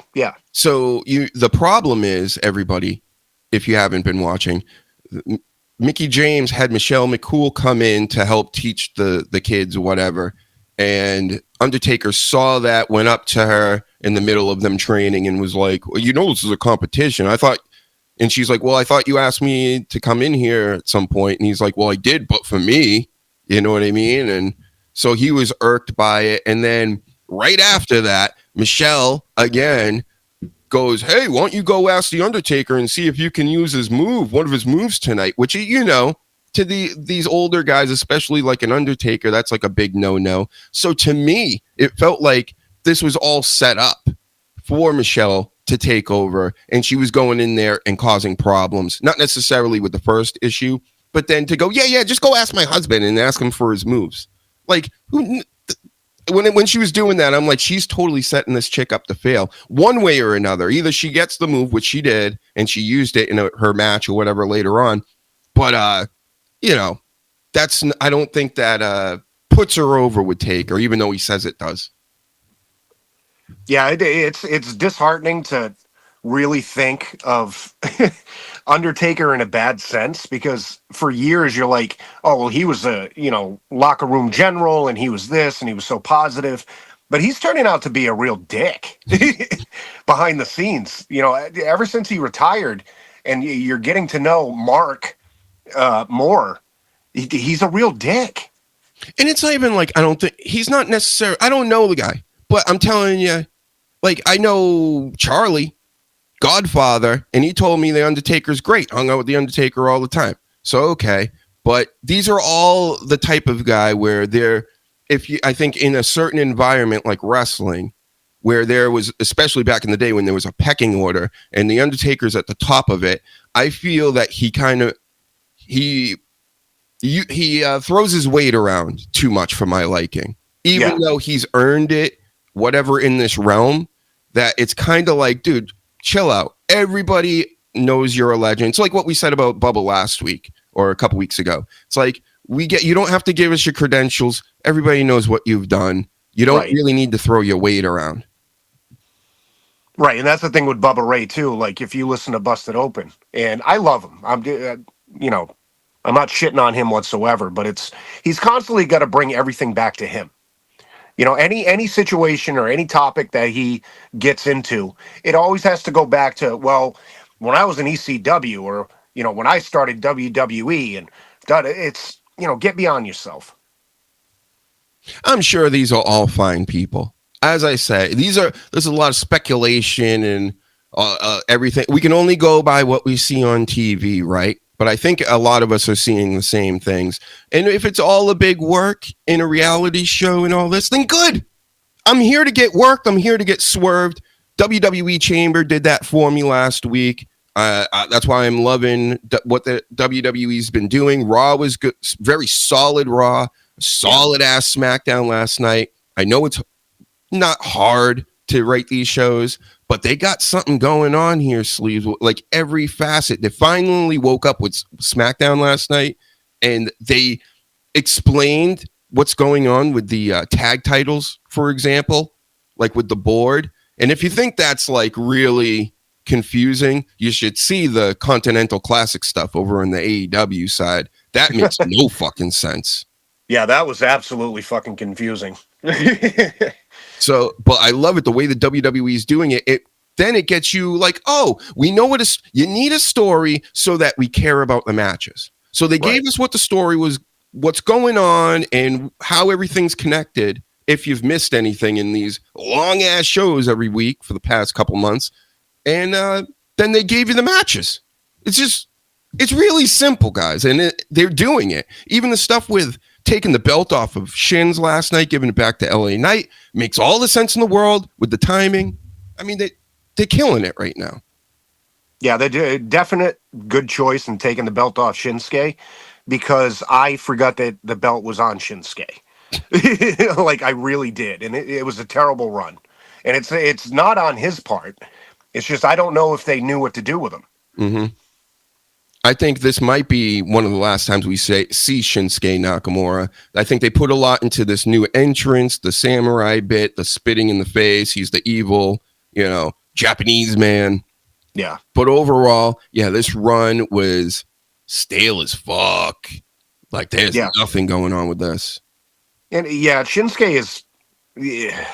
So the problem is, everybody, if you haven't been watching, Mickie James had Michelle McCool come in to help teach the kids or whatever. And Undertaker saw that, went up to her in the middle of them training and was like, well, you know, this is a competition. And she's like, well, I thought you asked me to come in here at some point. And he's like, well, I did, but for me, you know what I mean? And so he was irked by it. And then right after that, Michelle again goes, hey, why don't you go ask the Undertaker and see if you can use one of his moves tonight, which, you know, to these older guys, especially like an Undertaker, that's like a big no. So to me, it felt like this was all set up for Michelle to take over, and she was going in there and causing problems, not necessarily with the first issue, but then to go, yeah, just go ask my husband and ask him for his moves. Like, when she was doing that, I'm like, she's totally setting this chick up to fail one way or another. Either she gets the move, which she did, and she used it in her match or whatever later on. But, you know, I don't think that puts her over with Taker, even though he says it does. Yeah, it's disheartening to really think of Undertaker in a bad sense, because for years you're like, oh, well, he was a, locker room general, and he was this, and he was so positive, but he's turning out to be a real dick behind the scenes. Ever since he retired, and you're getting to know Mark more, he's a real dick. And it's not even like, he's not necessarily, I don't know the guy, but I'm telling you, like, I know Charlie, Godfather, and he told me the Undertaker's great. Hung out with the Undertaker all the time. So, okay. But these are all the type of guy where I think in a certain environment like wrestling, where there was, especially back in the day when there was a pecking order and the Undertaker's at the top of it, I feel that he throws his weight around too much for my liking. Even though he's earned it, whatever in this realm, that it's kind of like, dude, chill out. Everybody knows you're a legend. It's like what we said about Bubba last week or a couple weeks ago. It's like, you don't have to give us your credentials. Everybody knows what you've done. You don't really need to throw your weight around. Right, and that's the thing with Bubba Ray too. Like, if you listen to Busted Open, and I love him, you know, I'm not shitting on him whatsoever, but he's constantly got to bring everything back to him. You know, any situation or any topic that he gets into, it always has to go back to, well, when I was in ECW, or when I started WWE, and it's get beyond yourself. I'm sure these are all fine people. As I say, there's a lot of speculation and everything. We can only go by what we see on TV, right? But I think a lot of us are seeing the same things. And if it's all a big work in a reality show and all this, then good. I'm here to get worked. I'm here to get swerved. WWE Chamber did that for me last week. That's why I'm loving what the WWE's been doing. Raw was good, very solid Raw, solid ass SmackDown last night. I know it's not hard to write these shows, but they got something going on here, Sleeves. Like every facet. They finally woke up with SmackDown last night, and they explained what's going on with the tag titles, for example, like with the board. And if you think that's like really confusing, you should see the Continental Classic stuff over on the AEW side. That makes no fucking sense. Yeah, that was absolutely fucking confusing. So, but I love it the way the WWE is doing it. Then it gets you like, oh, we know you need a story so that we care about the matches. So they gave us what the story was, what's going on, and how everything's connected. If you've missed anything in these long ass shows every week for the past couple months, and then they gave you the matches. It's really simple, guys, and they're doing it. Even the stuff with taking the belt off of Shins last night, giving it back to LA Knight, makes all the sense in the world with the timing. I mean, they're killing it right now. Yeah, they did. Definite good choice in taking the belt off Shinsuke, because I forgot that the belt was on Shinsuke. Like, I really did, and it was a terrible run. And it's not on his part. It's just I don't know if they knew what to do with him. Mm-hmm. I think this might be one of the last times we see Shinsuke Nakamura. I think they put a lot into this new entrance, the samurai bit, the spitting in the face. He's the evil, Japanese man. Yeah. But overall, yeah, this run was stale as fuck. Like, there's nothing going on with this. And yeah, Shinsuke is... Yeah,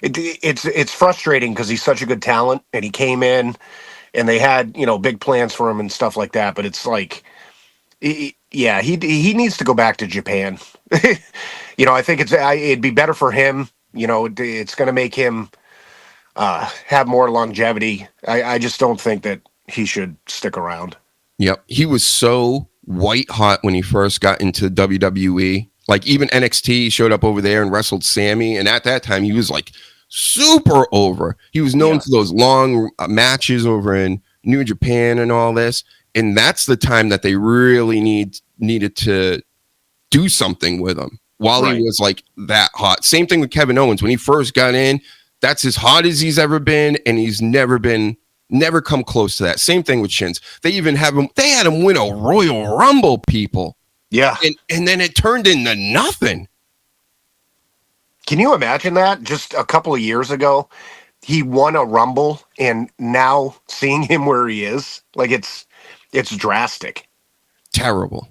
it's frustrating because he's such a good talent, and he came in... And they had, big plans for him and stuff like that. But it's like, he needs to go back to Japan. I think it'd be better for him. It's going to make him have more longevity. I just don't think that he should stick around. Yep. He was so white hot when he first got into WWE. Like, even NXT showed up over there and wrestled Sammy. And at that time, he was like super over. He was known for those long matches over in New Japan and all this. And that's the time that they really needed to do something with him while he was like that hot. Same thing with Kevin Owens. When he first got in, that's as hot as he's ever been. And he's never come close to that. Same thing with Shins. They had him win a Royal Rumble, people. Yeah. And then it turned into nothing. Can you imagine that? Just a couple of years ago, he won a Rumble, and now seeing him where he is, like, it's drastic. Terrible.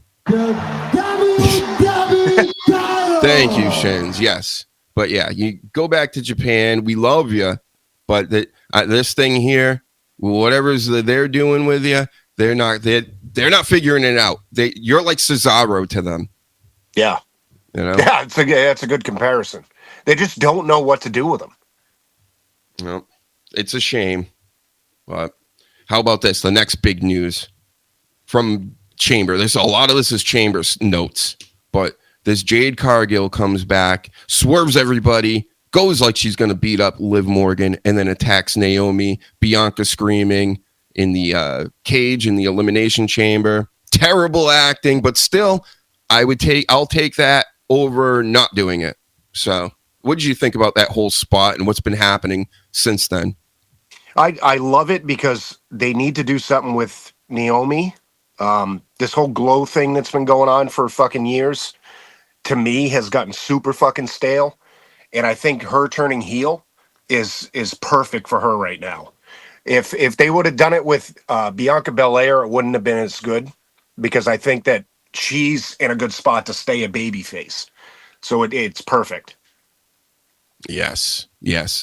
Thank you, Shins. Yes. But yeah, you go back to Japan. We love you. But this thing here, whatever's they're doing with you, they're not figuring it out. You're like Cesaro to them. Yeah. Yeah, it's a good comparison. They just don't know what to do with them. Well, it's a shame. But how about this? The next big news from Chamber. A lot of this is Chamber's notes, but this Jade Cargill comes back, swerves everybody, goes like she's going to beat up Liv Morgan, and then attacks Naomi. Bianca screaming in the cage in the Elimination Chamber. Terrible acting, but still, I'll take that over not doing it. So, what did you think about that whole spot and what's been happening since then? I love it because they need to do something with Naomi. This whole glow thing that's been going on for fucking years, to me, has gotten super fucking stale. And I think her turning heel is perfect for her right now. If they would have done it with Bianca Belair, it wouldn't have been as good because I think that she's in a good spot to stay a babyface. So it's perfect. Yes.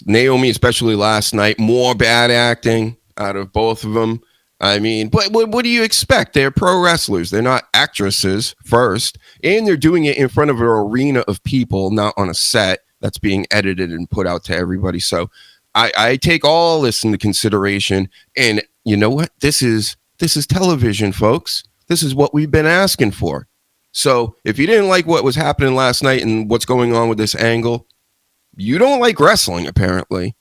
Naomi, especially last night, more bad acting out of both of them. I mean, what do you expect? They're pro wrestlers. They're not actresses first, and they're doing it in front of an arena of people, not on a set that's being edited and put out to everybody. So I take all this into consideration, and you know what? This is television, folks. This is what we've been asking for. So if you didn't like what was happening last night and what's going on with this angle, you don't like wrestling, apparently,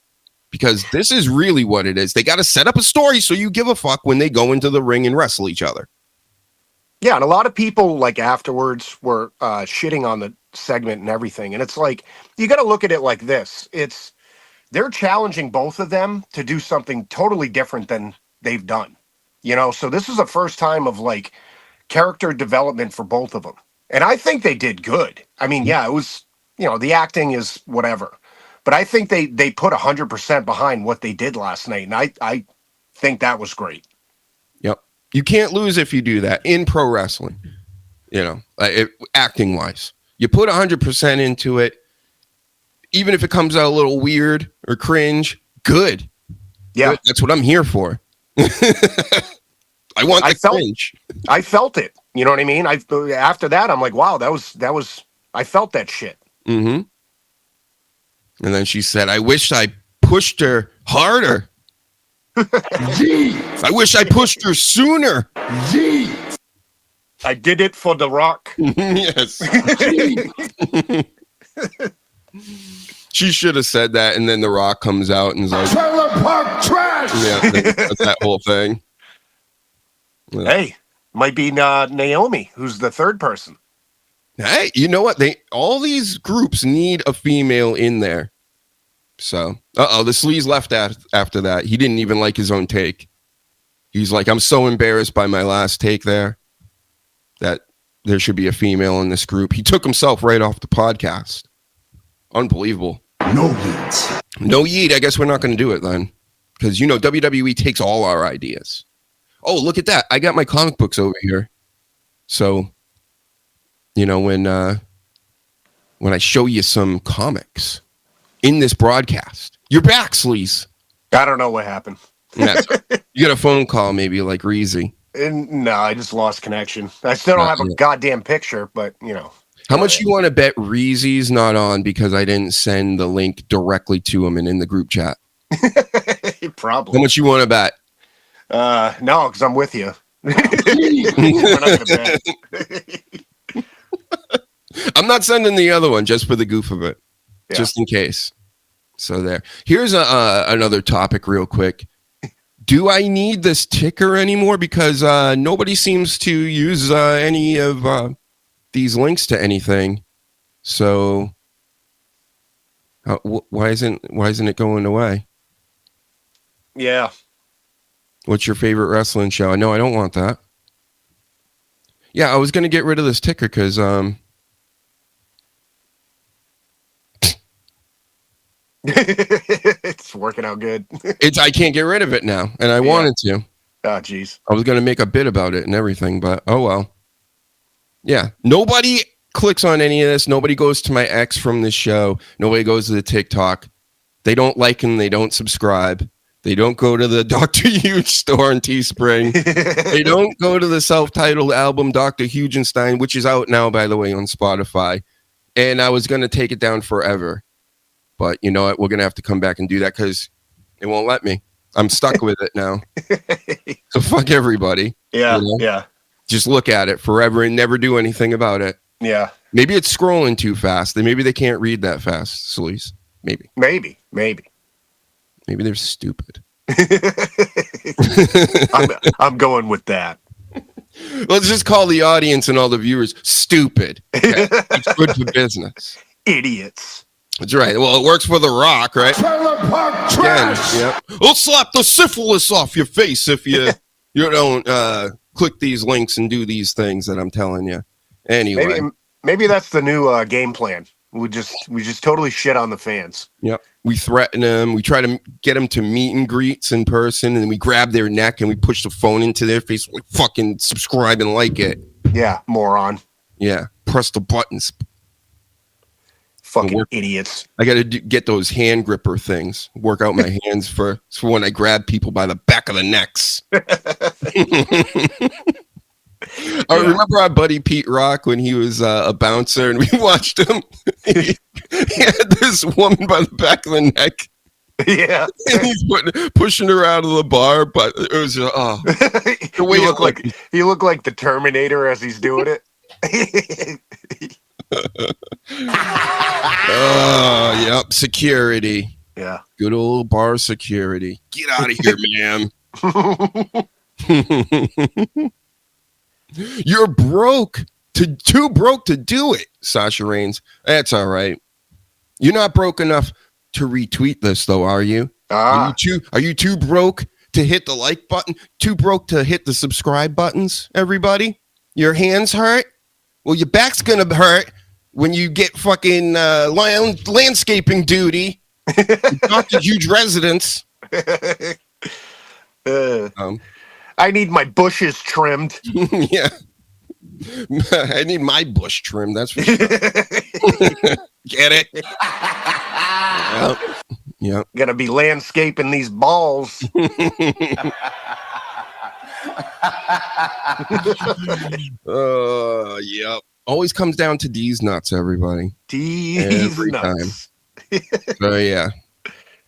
because this is really what it is. They got to set up a story so you give a fuck when they go into the ring and wrestle each other. Yeah, and a lot of people like afterwards were shitting on the segment and everything. And it's like, you got to look at it like this. They're challenging both of them to do something totally different than they've done. So this is the first time of like character development for both of them. And I think they did good. I mean, yeah, it was, the acting is whatever. But I think they put 100% behind what they did last night. And I think that was great. Yep. You can't lose if you do that in pro wrestling, acting wise. You put 100% into it. Even if it comes out a little weird or cringe, good. Yeah. Good. That's what I'm here for. I want the cringe. I felt it. You know what I mean? After that, I'm like, wow, that was I felt that shit. Mm-hmm. And then she said, I wish I pushed her harder. I wish I pushed her sooner. I did it for The Rock. Yes. She should have said that, and then The Rock comes out and is like, Trailer park trash! Yeah, that's that whole thing. Yeah. Hey, might be Naomi, who's the third person. Hey, you know what? All these groups need a female in there. So, the Sleaze left after that. He didn't even like his own take. He's like, I'm so embarrassed by my last take there that there should be a female in this group. He took himself right off the podcast. Unbelievable. No yeet. No yeet. I guess we're not going to do it then. Because, WWE takes all our ideas. Oh, look at that. I got my comic books over here. So, when I show you some comics in this broadcast, you're back, Sleaze. I don't know what happened. Yeah, you got a phone call, maybe like Reezy. No, I just lost connection. I still don't have a goddamn picture, but How much you want to bet Reezy's not on because I didn't send the link directly to him and in the group chat? Probably. How much you want to bet? No, because I'm with you. We're not gonna bet. I'm not sending the other one just for the goof of it, just in case. So there. Here's another topic real quick. Do I need this ticker anymore? Because nobody seems to use any of these links to anything. So why isn't it going away? Yeah. What's your favorite wrestling show? No, I don't want that. Yeah, I was going to get rid of this ticker because it's working out good. I can't get rid of it now, and I wanted to. Oh, jeez. I was going to make a bit about it and everything, but oh well. Yeah, nobody clicks on any of this. Nobody goes to my ex from this show. Nobody goes to the TikTok. They don't like and they don't subscribe. They don't go to the Dr. Huge store in Teespring. They don't go to the self-titled album Dr. Hugenstein, which is out now, by the way, on Spotify. And I was going to take it down forever. But you know what? We're going to have to come back and do that because it won't let me. I'm stuck with it now. So fuck everybody. Yeah, yeah. Just look at it forever and never do anything about it. Yeah. Maybe it's scrolling too fast. Maybe they can't read that fast, Sleaze. Maybe. Maybe they're stupid. I'm going with that. Let's just call the audience and all the viewers stupid. Okay? It's good for business. Idiots. That's right. Well, it works for The Rock, right? Trailer park trash. Yep. We'll slap the syphilis off your face if you don't click these links and do these things that I'm telling you. Anyway. Maybe that's the new game plan. We just totally shit on the fans. Yep. We threaten them. We try to get them to meet and greets in person, and then we grab their neck and we push the phone into their face. Like, fucking subscribe and like it. Yeah, moron. Yeah. Press the buttons. Fucking idiots. I got to get those hand gripper things. Work out my hands for when I grab people by the back of the necks. I remember our buddy Pete Rock when he was a bouncer, and we watched him. He had this woman by the back of the neck. Yeah, and he's pushing her out of the bar, but it was the way he looked like the Terminator as he's doing it. Oh, yep, security. Yeah, good old bar security. Get out of here, ma'am. You're broke. Too broke to do it, Sasha Reigns. That's all right. You're not broke enough to retweet this, though, are you? Are you too broke to hit the like button? Too broke to hit the subscribe buttons, everybody? Your hands hurt? Well, your back's going to hurt when you get fucking landscaping duty. Not the huge residence. I need my bushes trimmed. Yeah. I need my bush trimmed. That's for sure. Get it? Yep. Gonna be landscaping these balls. Yep. Always comes down to D's nuts, everybody. D's nuts. So yeah.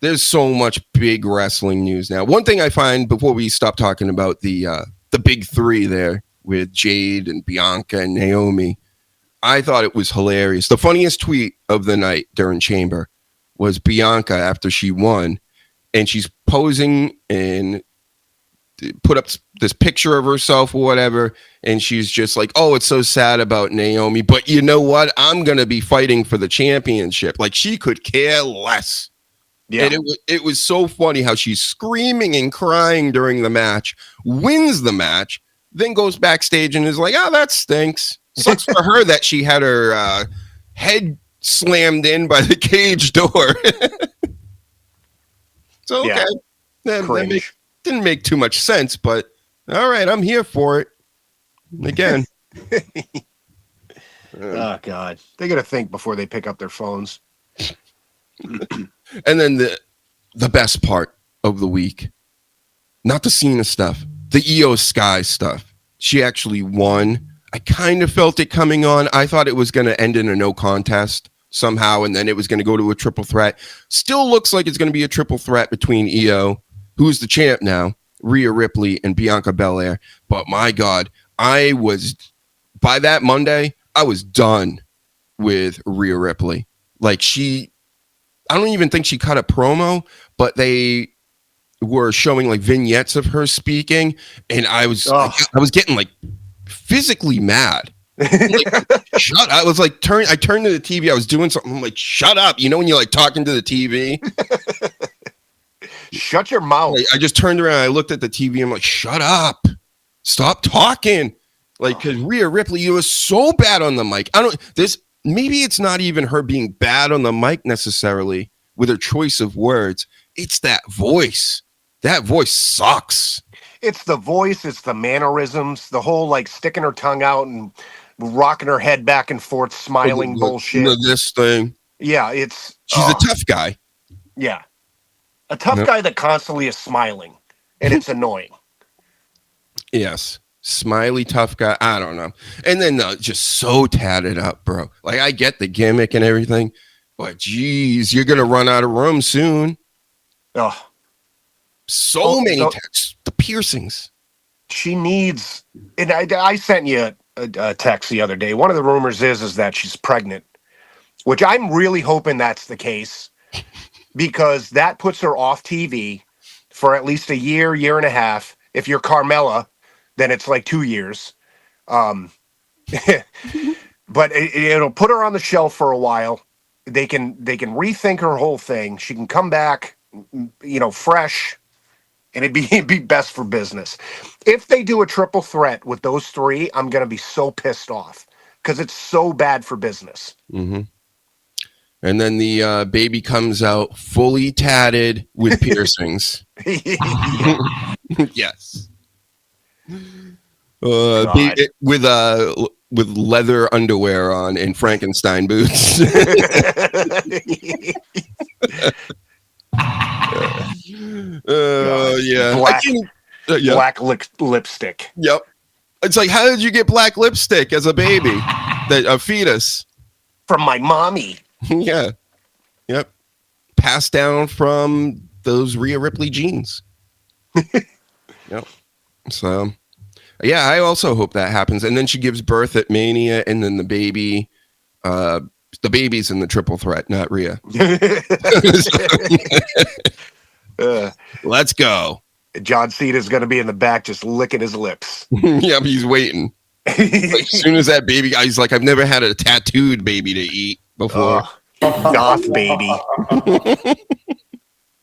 There's so much big wrestling news now. One thing I find before we stop talking about the big three there with Jade and Bianca and Naomi, I thought it was hilarious. The funniest tweet of the night during Chamber was Bianca after she won, and she's posing and put up this picture of herself or whatever, and she's just like, oh, it's so sad about Naomi, but you know what? I'm going to be fighting for the championship. Like, she could care less. Yeah. And it was so funny how she's screaming and crying during the match, wins the match, then goes backstage and is like, oh, that stinks. Sucks for her that she had her head slammed in by the cage door. So, okay. Yeah. That didn't make too much sense, but all right, I'm here for it. Again. Oh, God. They got to think before they pick up their phones. And then the best part of the week, not the Cena stuff, the Io Sky stuff. She actually won. I kind of felt it coming on. I thought it was going to end in a no contest somehow, and then it was going to go to a triple threat. Still looks like it's going to be a triple threat between Io, who's the champ now, Rhea Ripley, and Bianca Belair. But my God, by that Monday, I was done with Rhea Ripley. Like, I don't even think she cut a promo, but they were showing like vignettes of her speaking, and I was getting like physically mad. Like, shut up. I was like, I turned to the TV. I was doing something. I'm like, shut up. You know, when you're like talking to the TV, shut your mouth. Like, I just turned around. And I looked at the TV. I'm like, shut up. Stop talking. Like, because Rhea Ripley, you was so bad on the mic. Maybe it's not even her being bad on the mic necessarily with her choice of words. It's that voice. That voice sucks. It's the voice. It's the mannerisms. The whole like sticking her tongue out and rocking her head back and forth, smiling bullshit. This thing. Yeah, she's a tough guy. Yeah. A tough guy that constantly is smiling. And it's annoying. Yes. Smiley tough guy. I don't know. And then just so tatted up, bro. Like, I get the gimmick and everything, but geez, you're gonna run out of room soon. Oh, many texts. The piercings. She needs. And I sent you a text the other day. One of the rumors is that she's pregnant, which I'm really hoping that's the case, because that puts her off TV for at least a year and a half. If you're Carmella, then it's like 2 years. But it'll put her on the shelf for a while. They can rethink her whole thing. She can come back, fresh, and it'd be best for business. If they do a triple threat with those three, I'm going to be so pissed off because it's so bad for business. Mm-hmm. And then the baby comes out fully tatted with piercings. Yes. With leather underwear on and Frankenstein boots. Yeah. Black lipstick. Yep. It's like, how did you get black lipstick as a baby? A fetus? From my mommy. Yeah. Yep. Passed down from those Rhea Ripley genes. Yep. So, yeah, I also hope that happens. And then she gives birth at Mania, and then the baby's in the triple threat, not Rhea. Let's go. John Cena's going to be in the back just licking his lips. Yeah, he's waiting. As soon as that baby, he's like, I've never had a tattooed baby to eat before. Goth baby.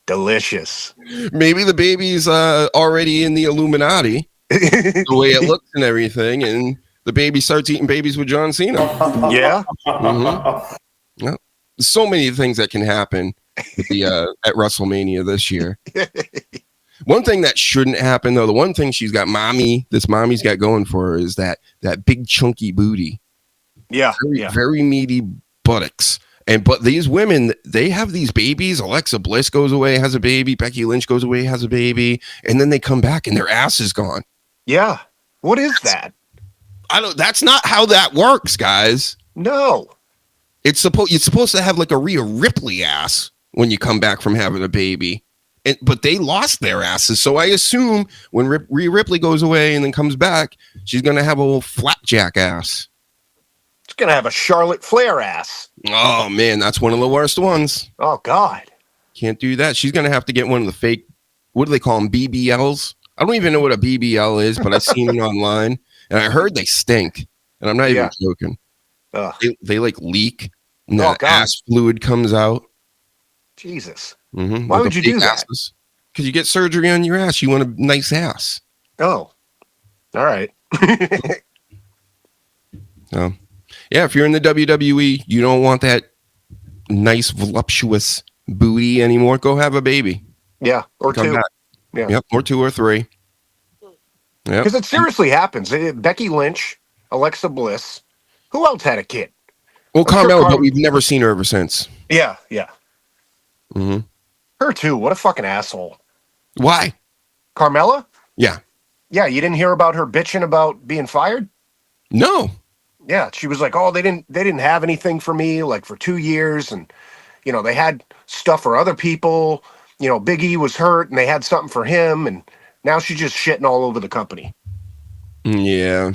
Delicious. Maybe the baby's already in the Illuminati, the way it looks and everything, and the baby starts eating babies with John Cena. Yeah. Mm-hmm. Yeah. So many things that can happen with the at WrestleMania this year. One thing that shouldn't happen, though, the one thing this mommy's got going for her is that big chunky booty. Yeah. Very meaty buttocks. But these women, they have these babies. Alexa Bliss goes away, has a baby. Becky Lynch goes away, has a baby. And then they come back and their ass is gone. Yeah. What is that? That's not how that works, guys. No. You're supposed to have like a Rhea Ripley ass when you come back from having a baby. But they lost their asses. So I assume when Rhea Ripley goes away and then comes back, she's going to have a little flapjack ass. She's going to have a Charlotte Flair ass. Oh, man, that's one of the worst ones. Oh, God. Can't do that. She's going to have to get one of the fake, what do they call them, BBLs? I don't even know what a BBL is, but I've seen it online. And I heard they stink. And I'm not even joking. They like leak. And that ass fluid comes out. Jesus. Mm-hmm. Why would you do that? Because you get surgery on your ass. You want a nice ass. Oh. All right. Yeah, if you're in the WWE, you don't want that nice, voluptuous booty anymore. Go have a baby. Yeah, or Come two. back. Yeah. Yep, or 2 or 3. Yeah, because it seriously happens. Becky Lynch, Alexa Bliss. Who else had a kid? Well, Carmella, but we've never seen her ever since. Yeah. Mm-hmm. Her too. What a fucking asshole. Why? Carmella? Yeah. Yeah, you didn't hear about her bitching about being fired? No. Yeah, she was like, "Oh, they didn't have anything for me like for 2 years, and they had stuff for other people. Big E was hurt, and they had something for him, and now she's just shitting all over the company." Yeah.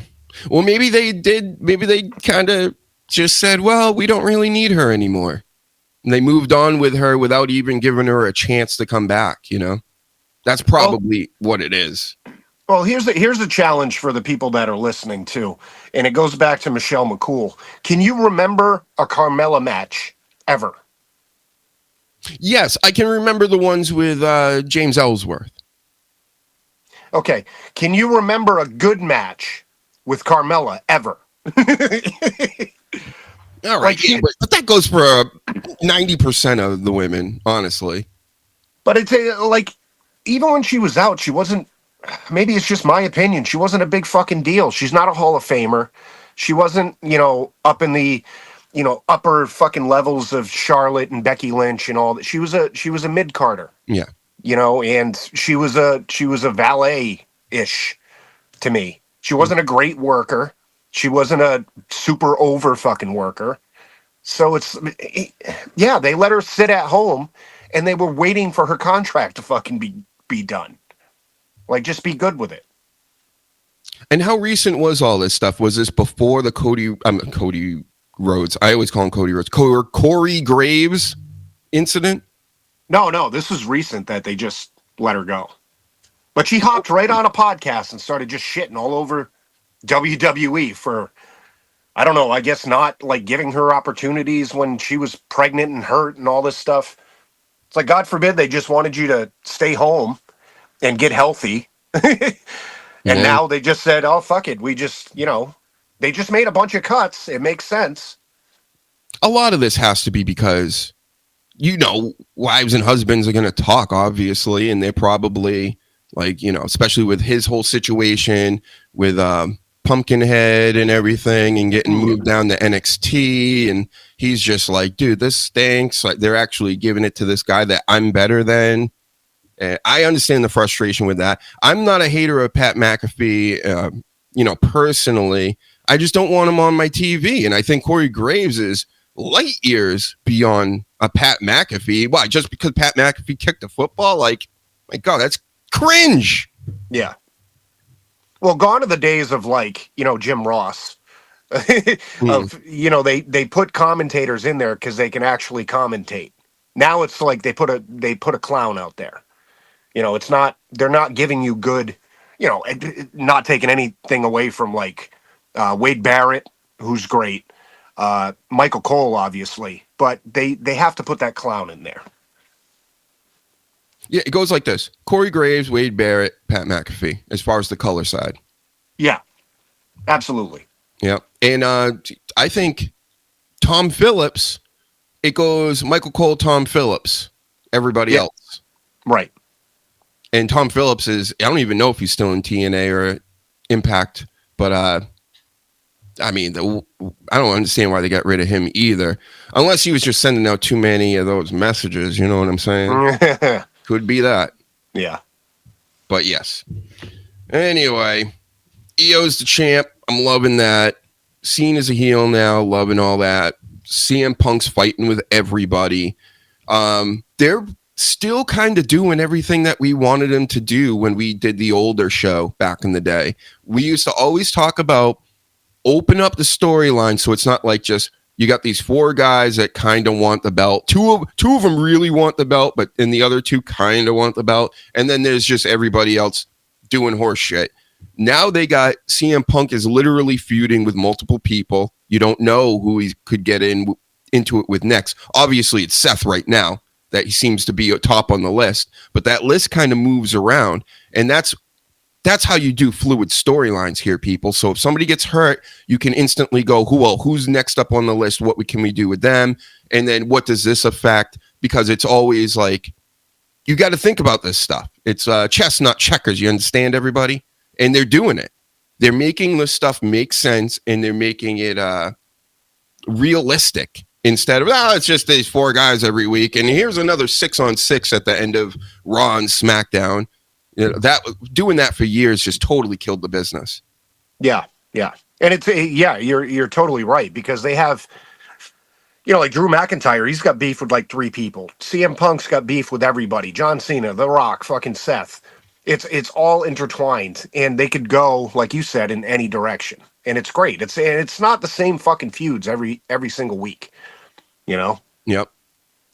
Well, maybe they did. Maybe they kind of just said, "Well, we don't really need her anymore," and they moved on with her without even giving her a chance to come back. That's probably what it is. Well, here's the challenge for the people that are listening too, and it goes back to Michelle McCool. Can you remember a Carmella match ever? Yes, I can remember the ones with James Ellsworth. Okay, can you remember a good match with Carmella ever? All right, but that goes for 90% of the women, honestly. But it's like, even when she was out, she wasn't. Maybe it's just my opinion. She wasn't a big fucking deal. She's not a Hall of Famer. She wasn't, up in the, upper fucking levels of Charlotte and Becky Lynch and all that. She was a mid-carder. Yeah. And she was a valet-ish to me. She wasn't a great worker. She wasn't a super over fucking worker. So they let her sit at home and they were waiting for her contract to fucking be done. Like, just be good with it. And how recent was all this stuff? Was this before the Cody Rhodes? I always call him Cody Rhodes. Corey Graves incident? No, this was recent that they just let her go. But she hopped right on a podcast and started just shitting all over WWE for, I don't know, I guess not like giving her opportunities when she was pregnant and hurt and all this stuff. It's like, God forbid they just wanted you to stay home and get healthy. And now they just said, oh, fuck it. We just, they just made a bunch of cuts. It makes sense. a lot of this has to be because, wives and husbands are going to talk, obviously, and they're probably like, especially with his whole situation with Pumpkinhead and everything and getting moved down to NXT. And he's just like, dude, this stinks. Like, they're actually giving it to this guy that I'm better than. I understand the frustration with that. I'm not a hater of Pat McAfee, personally. I just don't want him on my TV. And I think Corey Graves is light years beyond a Pat McAfee. Why? Just because Pat McAfee kicked a football? Like, my God, that's cringe. Yeah. Well, gone are the days of like, Jim Ross. Of, they put commentators in there because they can actually commentate. Now it's like they put a clown out there. They're not giving you good, not taking anything away from like Wade Barrett, who's great, Michael Cole, obviously, but they have to put that clown in there. Yeah, it goes like this: Corey Graves, Wade Barrett, Pat McAfee, as far as the color side. Yeah, absolutely. Yeah, and I think Tom Phillips, it goes Michael Cole, Tom Phillips, everybody else. Right. And Tom Phillips I don't even know if he's still in TNA or Impact, but I don't understand why they got rid of him either. Unless he was just sending out too many of those messages, you know what I'm saying? Could be that. Yeah. But yes. Anyway, EO's the champ. I'm loving that. Cena's a heel now, loving all that. CM Punk's fighting with everybody. They're still kind of doing everything that we wanted him to do when we did the older show back in the day. We used to always talk about open up the storyline so it's not like just you got these 4 guys that kind of want the belt. Two of them really want the belt, but then the other 2 kind of want the belt. And then there's just everybody else doing horse shit. Now they got CM Punk is literally feuding with multiple people. You don't know who he could get into it with next. Obviously, it's Seth right now that he seems to be top on the list, but that list kind of moves around, and that's how you do fluid storylines here, people. So if somebody gets hurt, you can instantly go, who's next up on the list? What can we do with them? And then what does this affect? Because it's always like, you got to think about this stuff. It's chess, not checkers. You understand, everybody? And they're doing it. They're making this stuff make sense, and they're making it realistic instead of, it's just these 4 guys every week. And here's another 6-on-6 at the end of Raw and SmackDown. Doing that for years just totally killed the business. Yeah, yeah, and it's you're totally right, because they have, like Drew McIntyre, he's got beef with like 3 people. CM Punk's got beef with everybody. John Cena, The Rock, fucking Seth. It's all intertwined, and they could go, like you said, in any direction, and it's great. It's not the same fucking feuds every single week, Yep.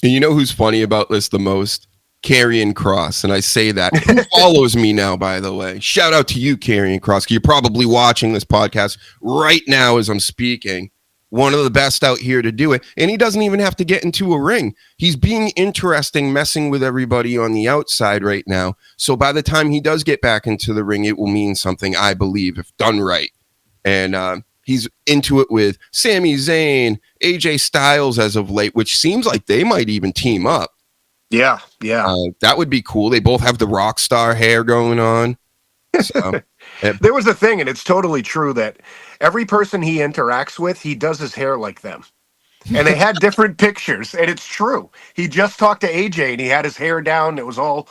And you know who's funny about this the most? Karrion Kross, and I say that. Who follows me now, by the way? Shout out to you, Karrion Kross. You're probably watching this podcast right now as I'm speaking. One of the best out here to do it, and he doesn't even have to get into a ring. He's being interesting, messing with everybody on the outside right now. So by the time he does get back into the ring, it will mean something, I believe, if done right. And he's into it with Sami Zayn, AJ Styles as of late, which seems like they might even team up. Yeah. That would be cool. They both have the rock star hair going on. So, there was a thing, and it's totally true, that every person he interacts with, he does his hair like them. And they had different pictures, and it's true. He just talked to AJ, and he had his hair down. It was all,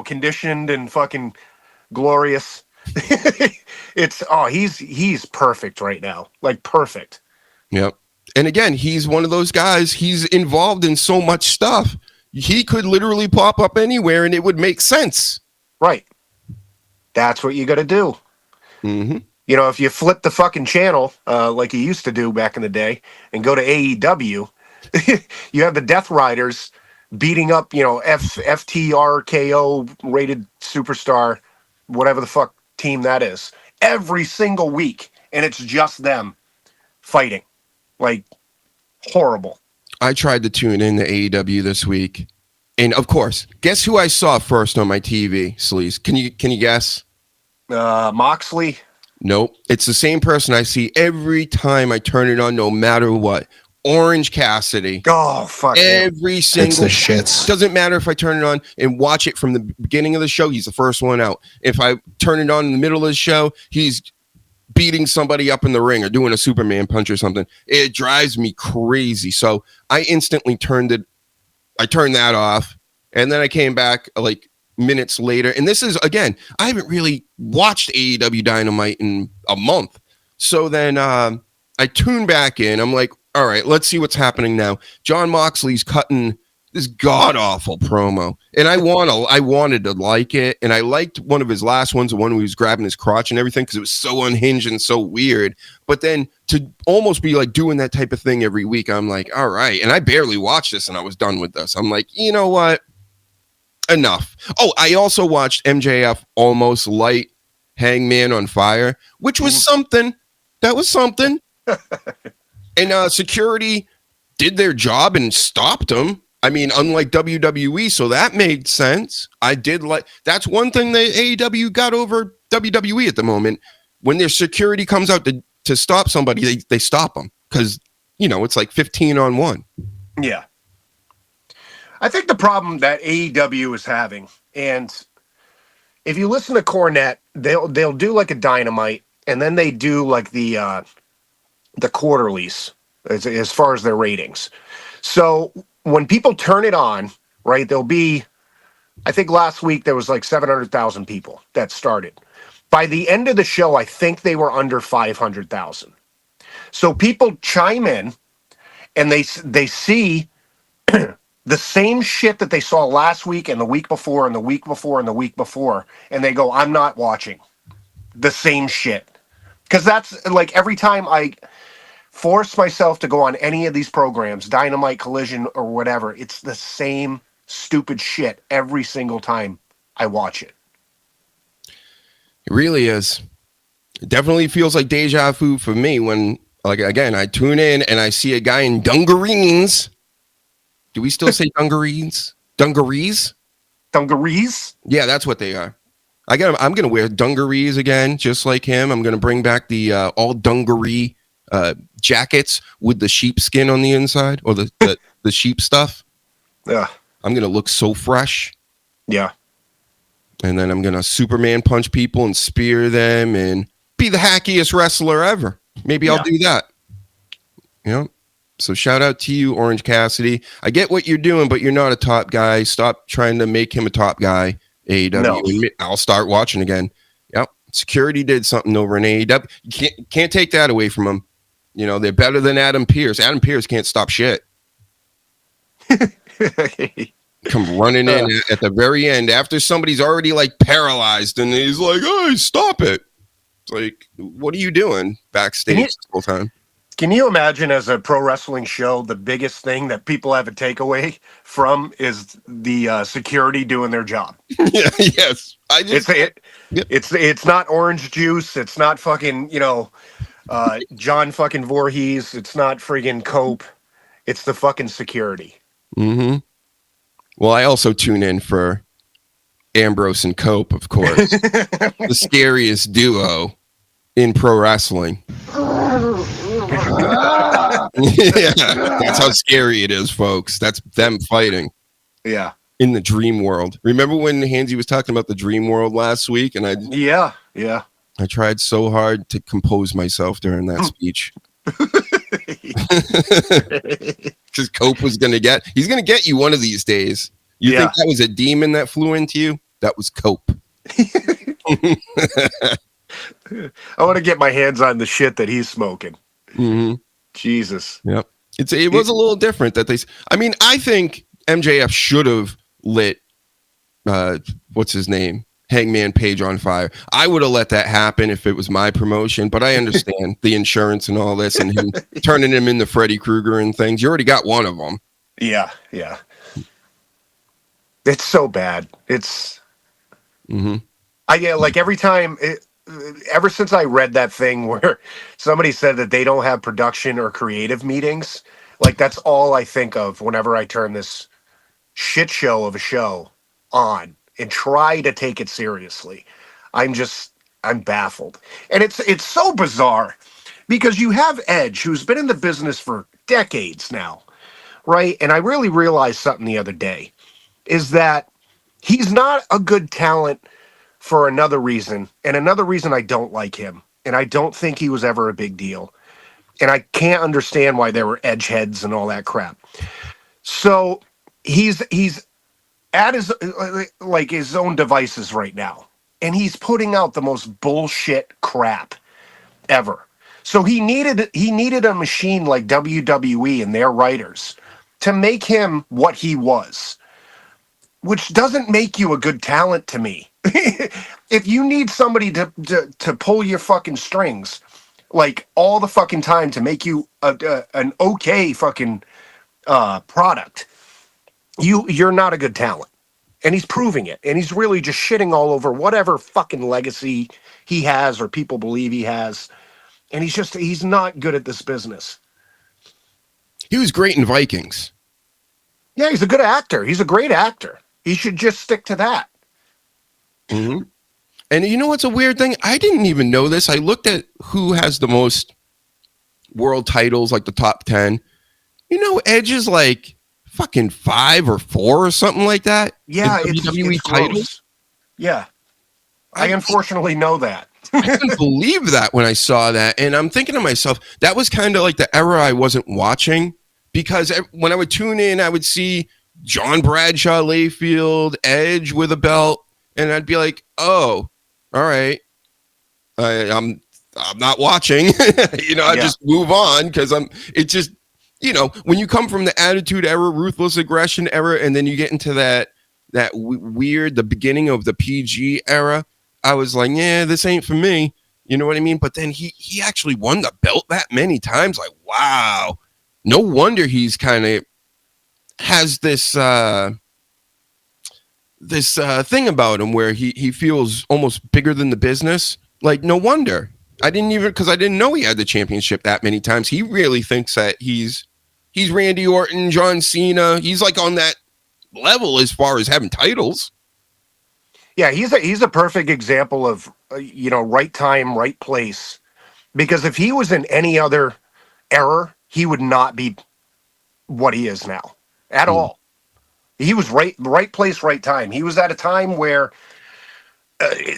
conditioned and fucking glorious. He's perfect right now. Like, perfect. Yep. And again, he's one of those guys, he's involved in so much stuff. He could literally pop up anywhere and it would make sense. Right. That's what you got to do. Mm-hmm. If you flip the fucking channel, like you used to do back in the day, and go to AEW, you have the Death Riders beating up, FTRKO rated superstar, whatever the fuck team that is, every single week. And it's just them fighting. Like, horrible. I tried to tune in to AEW this week, and of course, guess who I saw first on my TV, Sleaze? Can you guess? Moxley? Nope. It's the same person I see every time I turn it on, no matter what. Orange Cassidy. Oh, fuck him. Every single It's the shits. Doesn't matter if I turn it on and watch it from the beginning of the show, he's the first one out. If I turn it on in the middle of the show, he's beating somebody up in the ring or doing a Superman punch or something. It drives me crazy. So I instantly turned that off, and then I came back like minutes later. And this is, again, I haven't really watched AEW Dynamite in a month. So then I tune back in. I'm like, all right, let's see what's happening now. Jon Moxley's cutting this god-awful promo. And I wanted to like it. And I liked one of his last ones, the one where he was grabbing his crotch and everything, because it was so unhinged and so weird. But then to almost be like doing that type of thing every week, I'm like, all right. And I barely watched this and I was done with this. I'm like, you know what? Enough. Oh, I also watched MJF almost light Hangman on fire, which was something. That was something. And security did their job and stopped him. I mean, unlike WWE, so that made sense. That's one thing that AEW got over WWE at the moment. When their security comes out to stop somebody, they stop them because, it's like 15 on 1. Yeah. I think the problem that AEW is having, and if you listen to Cornette, they'll do like a Dynamite, and then they do like the quarterlies as far as their ratings. So when people turn it on, right, there'll be, I think last week there was like 700,000 people that started. By the end of the show, I think they were under 500,000. So people chime in and they see the same shit that they saw last week and the week before and the week before and the week before, and they go, I'm not watching the same shit. Because that's like every time I force myself to go on any of these programs, Dynamite, Collision, or whatever, it's the same stupid shit every single time I watch it. It really is. It definitely feels like deja vu for me when, like, again, I tune in and I see a guy in dungarees. Do we still say dungarees? Dungarees? Dungarees? Yeah, that's what they are. I'm gonna wear dungarees again, just like him. I'm gonna bring back the all dungaree jackets with the sheepskin on the inside, or the sheep stuff. Yeah. I'm gonna look so fresh. Yeah. And then I'm gonna Superman punch people and spear them and be the hackiest wrestler ever. Maybe I'll do that. So shout out to you, Orange Cassidy. I get what you're doing, but you're not a top guy. Stop trying to make him a top guy. AEW. No. I'll start watching again. Yep. Security did something over in AEW. You can't take that away from them. They're better than Adam Pearce. Adam Pearce can't stop shit. Come running in at the very end after somebody's already like paralyzed and he's like, "Hey, stop it." It's like, what are you doing backstage this whole time? Can you imagine, as a pro wrestling show, the biggest thing that people have a takeaway from is the security doing their job? Yeah, yes. It's not orange juice. It's not fucking, John fucking Voorhees. It's not friggin' Cope. It's the fucking security. Mm-hmm. Well, I also tune in for Ambrose and Cope, of course. The scariest duo in pro wrestling. Yeah, that's how scary it is, folks. That's them fighting. Yeah. In the dream world. Remember when Hansy was talking about the dream world last week? And yeah. I tried so hard to compose myself during that speech. Because Cope was he's gonna get you one of these days. You think that was a demon that flew into you? That was Cope. I want to get my hands on the shit that he's smoking. Mm-hmm. Jesus. Yep. It was a little different that I think MJF should have lit what's his name? Hangman Page on fire. I would have let that happen if it was my promotion, but I understand the insurance and all this and him turning him into Freddy Krueger and things. You already got one of them. Yeah. It's so bad. It's like every time ever since I read that thing where somebody said that they don't have production or creative meetings, like that's all I think of whenever I turn this shit show of a show on and try to take it seriously. I'm baffled. And it's so bizarre Because you have Edge, who's been in the business for decades now, right? And I really realized something the other day is that he's not a good talent for another reason. And another reason I don't like him. And I don't think he was ever a big deal. And I can't understand why there were edge heads and all that crap. So he's at his like his own devices right now. And he's putting out the most bullshit crap ever. So he needed a machine like WWE and their writers to make him what he was, which doesn't make you a good talent to me. If you need somebody to pull your fucking strings like all the fucking time to make you an okay fucking product, you're not a good talent. And he's proving it. And he's really just shitting all over whatever fucking legacy he has or people believe he has. And he's not good at this business. He was great in Vikings. Yeah, he's a good actor. He's a great actor. He should just stick to that. Mm-hmm. And you know what's a weird thing? I didn't even know this. I looked at who has the most world titles, like the top 10. You know, Edge is like fucking 5 or 4 or something like that. Yeah, it's titles. Gross. Yeah. I unfortunately know that. I couldn't believe that when I saw that. And I'm thinking to myself, that was kind of like the era I wasn't watching, because when I would tune in, I would see John Bradshaw Layfield, Edge with a belt, and I'd be like, oh, all right. I'm not watching. I just move on because when you come from the Attitude Era, Ruthless Aggression era, and then you get into that weird, the beginning of the PG era, I was like, yeah, this ain't for me. You know what I mean? But then he actually won the belt that many times. Like, wow. No wonder he's kind of has this thing about him where he feels almost bigger than the business. Like, no wonder. Because I didn't know he had the championship that many times. He really thinks that he's Randy Orton, John Cena. He's like on that level as far as having titles. Yeah, he's a perfect example of right time, right place. Because if he was in any other era, he would not be what he is now at all. He was right place, right time. He was at a time where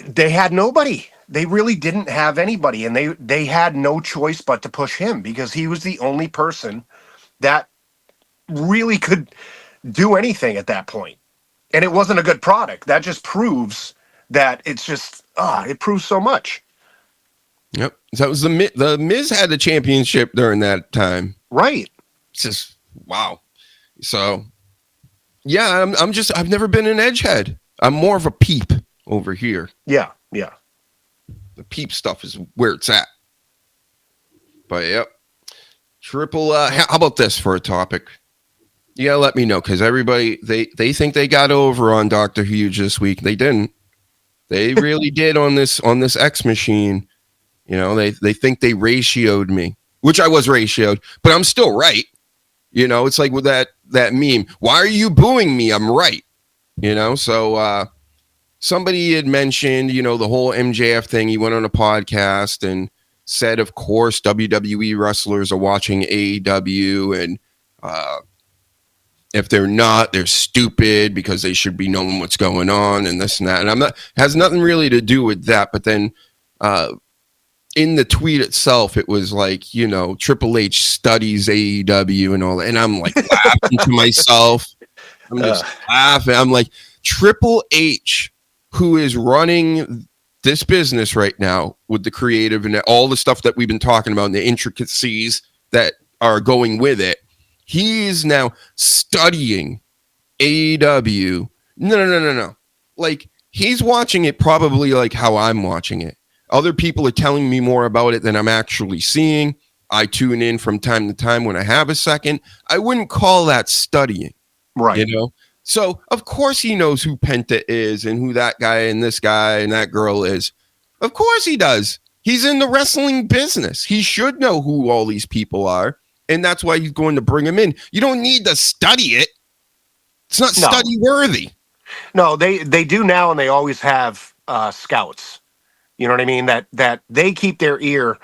they had nobody. They really didn't have anybody, and they had no choice but to push him because he was the only person that really could do anything at that point. And it wasn't a good product. That just proves that it's just, it proves so much. Yep. So that was the Miz had the championship during that time. Right. It's just, wow. So, yeah, I've never been an edgehead. I'm more of a peep over here. Yeah, yeah. The peep stuff is where it's at. But, yep. How about this for a topic? You gotta let me know, because everybody, they think they got over on Dr. Huge this week. They didn't. They really did on this X machine. They think they ratioed me, which I was ratioed, but I'm still right. It's like with that meme. Why are you booing me? I'm right. So somebody had mentioned, the whole MJF thing. He went on a podcast and said, of course, WWE wrestlers are watching AEW, and if they're not, they're stupid because they should be knowing what's going on and this and that. And has nothing really to do with that. But then in the tweet itself, it was like, Triple H studies AEW and all that. And I'm like laughing to myself. I'm just laughing. I'm like, Triple H, who is running this business right now with the creative and all the stuff that we've been talking about and the intricacies that are going with it. He's now studying AEW. No. Like, he's watching it probably like how I'm watching it. Other people are telling me more about it than I'm actually seeing. I tune in from time to time when I have a second. I wouldn't call that studying. Right. So, of course, he knows who Penta is and who that guy and this guy and that girl is. Of course he does. He's in the wrestling business. He should know who all these people are. And that's why he's going to bring him in. You don't need to study it. It's not study worthy. No, they do now, and they always have scouts. You know what I mean? That they keep their ear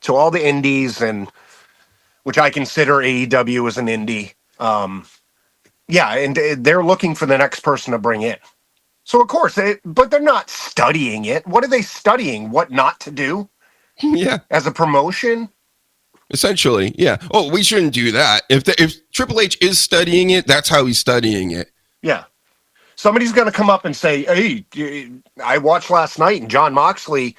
to all the indies, and which I consider AEW as an indie. Yeah, and they're looking for the next person to bring in. So of course, but they're not studying it. What are they studying? What not to do Yeah, as a promotion? essentially. Yeah. Oh, we shouldn't do that. If Triple H is studying it, that's how he's studying it. Yeah. Somebody's going to come up and say, hey, I watched last night and John Moxley,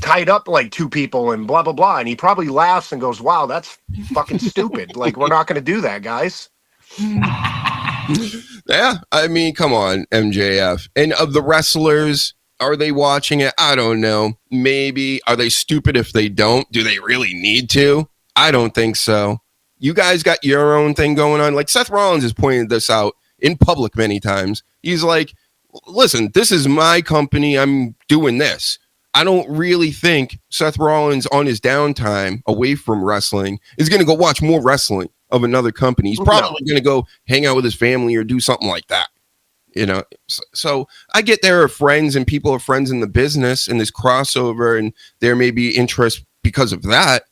tied up like two people and blah, blah, blah. And he probably laughs and goes, wow, that's fucking stupid. Like, we're not going to do that, guys. Yeah. I mean, come on, MJF. And of the wrestlers, are they watching it? I don't know. Maybe. Are they stupid if they don't? Do they really need to? I don't think so. You guys got your own thing going on. Like Seth Rollins has pointed this out in public many times. He's like, listen, this is my company. I'm doing this. I don't really think Seth Rollins on his downtime away from wrestling is going to go watch more wrestling of another company. He's probably going to go hang out with his family or do something like that. So I get there are friends and people are friends in the business and this crossover, and there may be interest because of that.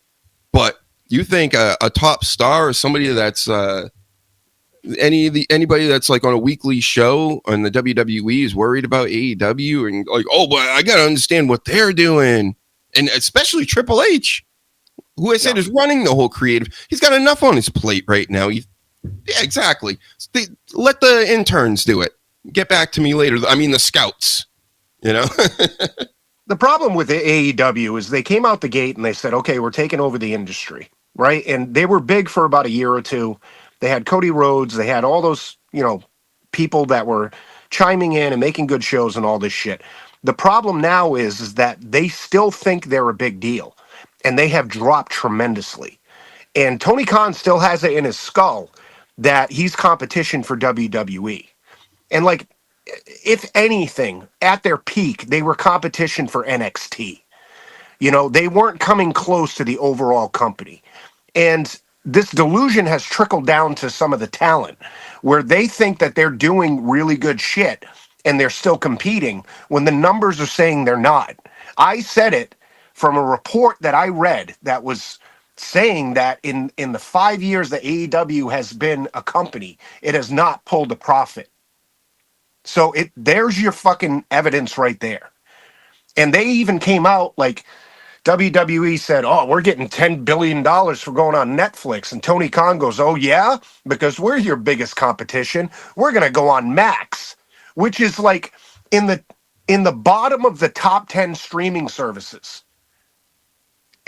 But you think a top star or somebody that's anybody that's like on a weekly show on the WWE is worried about AEW and like, oh, but I got to understand what they're doing. And especially Triple H, who I said is running the whole creative. He's got enough on his plate right now. Yeah, exactly. Let the interns do it. Get back to me later. I mean, the scouts, The problem with the AEW is they came out the gate and they said, okay, we're taking over the industry, right? And they were big for about a year or two. They had Cody Rhodes. They had all those, people that were chiming in and making good shows and all this shit. The problem now is that they still think they're a big deal, and they have dropped tremendously. And Tony Khan still has it in his skull that he's competition for WWE. And like, if anything, at their peak, they were competition for NXT. They weren't coming close to the overall company. And this delusion has trickled down to some of the talent where they think that they're doing really good shit and they're still competing when the numbers are saying they're not. I said it from a report that I read that was saying that in the 5 years that AEW has been a company, it has not pulled a profit. So there's your fucking evidence right there. And they even came out like WWE said, oh, we're getting $10 billion for going on Netflix. And Tony Khan goes, oh, yeah, because we're your biggest competition. We're going to go on Max, which is like in the bottom of the top 10 streaming services.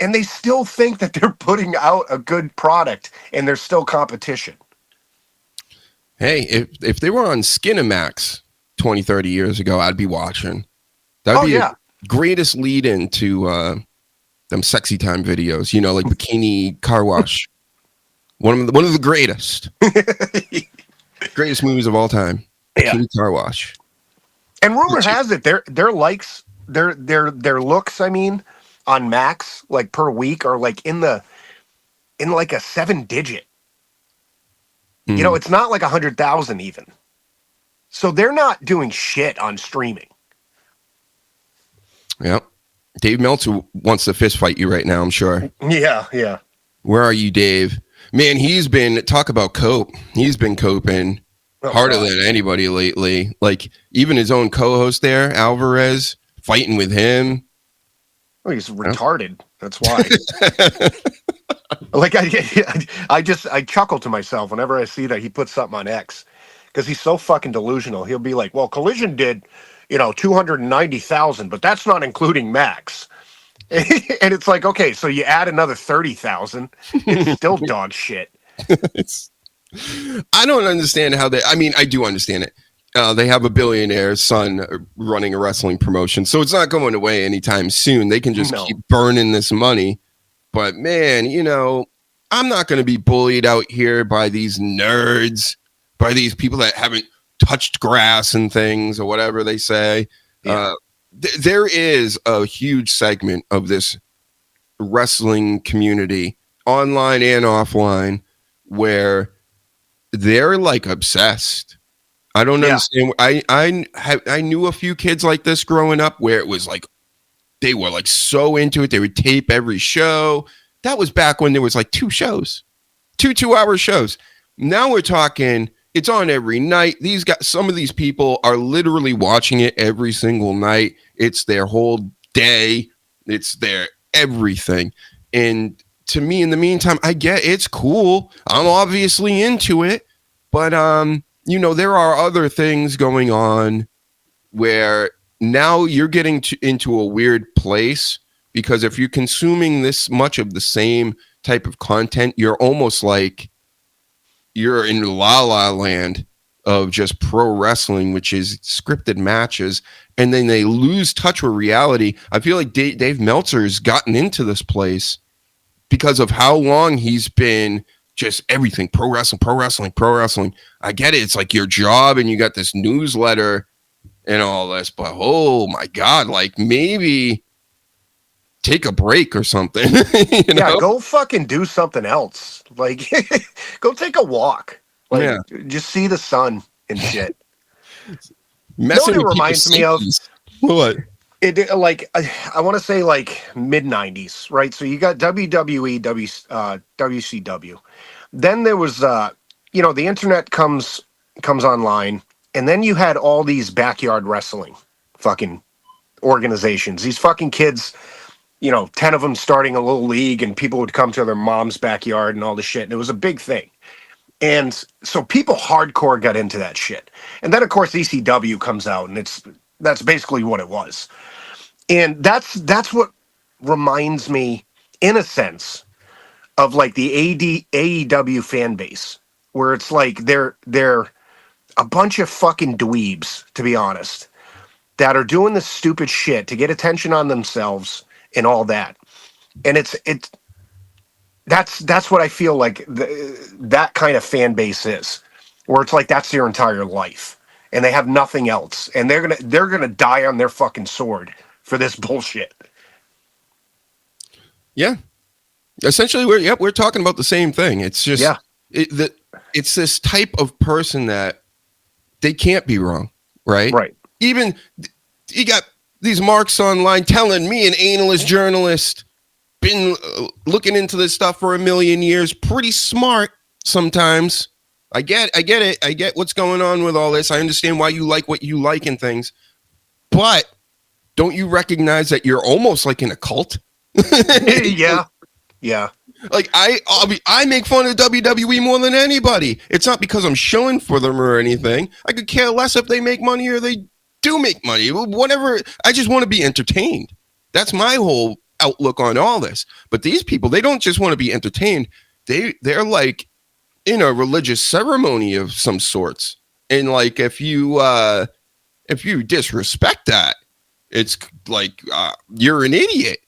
And they still think that they're putting out a good product and there's still competition. Hey, if they were on Skinamax 20, 30 years ago, I'd be watching. That'd be the greatest lead into them sexy time videos, like Bikini Car Wash. One of the greatest. Greatest movies of all time. Bikini Car Wash. And rumor has it their likes, their looks, on Max, like per week, are like in like a 7-digit. It's not like 100,000 even. So they're not doing shit on streaming. Yep. Dave Meltzer wants to fist fight you right now, I'm sure. Yeah. Where are you, Dave? Man, talk about cope. He's been coping harder than anybody lately. Like, even his own co-host there, Alvarez, fighting with him. Oh, he's retarded. That's why. Like, I chuckle to myself whenever I see that he puts something on X, because he's so fucking delusional. He'll be like, well, Collision did 290,000, but that's not including Max. And it's like, okay, so you add another 30,000, it's still dog shit. I don't understand how I do understand it. They have a billionaire's son running a wrestling promotion, so it's not going away anytime soon. They can just keep burning this money. But man, I'm not going to be bullied out here by these nerds, by these people that haven't touched grass and things or whatever they say. Yeah. There is a huge segment of this wrestling community, online and offline, where they're like obsessed. I don't understand. I knew a few kids like this growing up where it was like They were like so into it. They would tape every show. That was back when there was like 2 shows, 2-hour shows. Now we're talking, it's on every night. Some of these people are literally watching it every single night. It's their whole day. It's their everything. And to me, in the meantime, I get it's cool. I'm obviously into it, but there are other things going on where now you're getting into a weird place, because if you're consuming this much of the same type of content, you're almost like you're in la la land of just pro wrestling, which is scripted matches, and then they lose touch with reality. I feel like Dave Meltzer's gotten into this place because of how long he's been just everything pro wrestling. I get it. It's like your job and you got this newsletter and all this, but oh my God, like maybe take a break or something. Yeah, go fucking do something else. Like, go take a walk. Like, just see the sun and shit. Messing it with reminds me of what? It like I want to say like mid 90s, right? So you got WWE, WCW. Then there was the internet comes online, and then you had all these backyard wrestling fucking organizations. These fucking kids, 10 of them starting a little league, and people would come to their mom's backyard and all this shit. And it was a big thing. And so people hardcore got into that shit. And then of course ECW comes out, and that's basically what it was. And that's what reminds me, in a sense, of like the AEW fan base, where it's like they're a bunch of fucking dweebs, to be honest, that are doing this stupid shit to get attention on themselves and all that. And that's what I feel like that kind of fan base is, where it's like that's their entire life and they have nothing else, and they're gonna die on their fucking sword for this bullshit. Yeah, essentially we're talking about the same thing. It's just it's this type of person that they can't be wrong, right? Right. Even you got these marks online telling me, an analyst journalist, been looking into this stuff for a million years, pretty smart sometimes. I get it. I get what's going on with all this. I understand why you like what you like and things, but don't you recognize that you're almost like in a cult? Yeah. Like I make fun of WWE more than anybody. It's not because I'm showing for them or anything. I could care less if they make money or they do make money. Whatever. I just want to be entertained. That's my whole outlook on all this. But these people, they don't just want to be entertained. They're like in a religious ceremony of some sorts. And like if you disrespect that, it's like you're an idiot.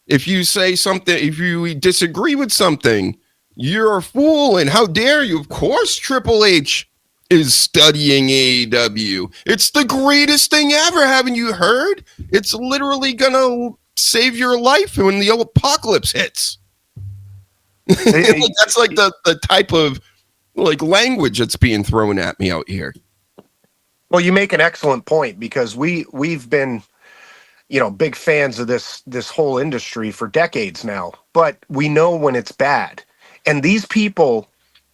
If you say something, if you disagree with something, you're a fool. And how dare you? Of course, Triple H is studying AEW. It's the greatest thing ever. Haven't you heard? It's literally gonna save your life when the apocalypse hits. That's like the type of like language that's being thrown at me out here. Well, you make an excellent point, because we've been, big fans of this whole industry for decades now, but we know when it's bad. And these people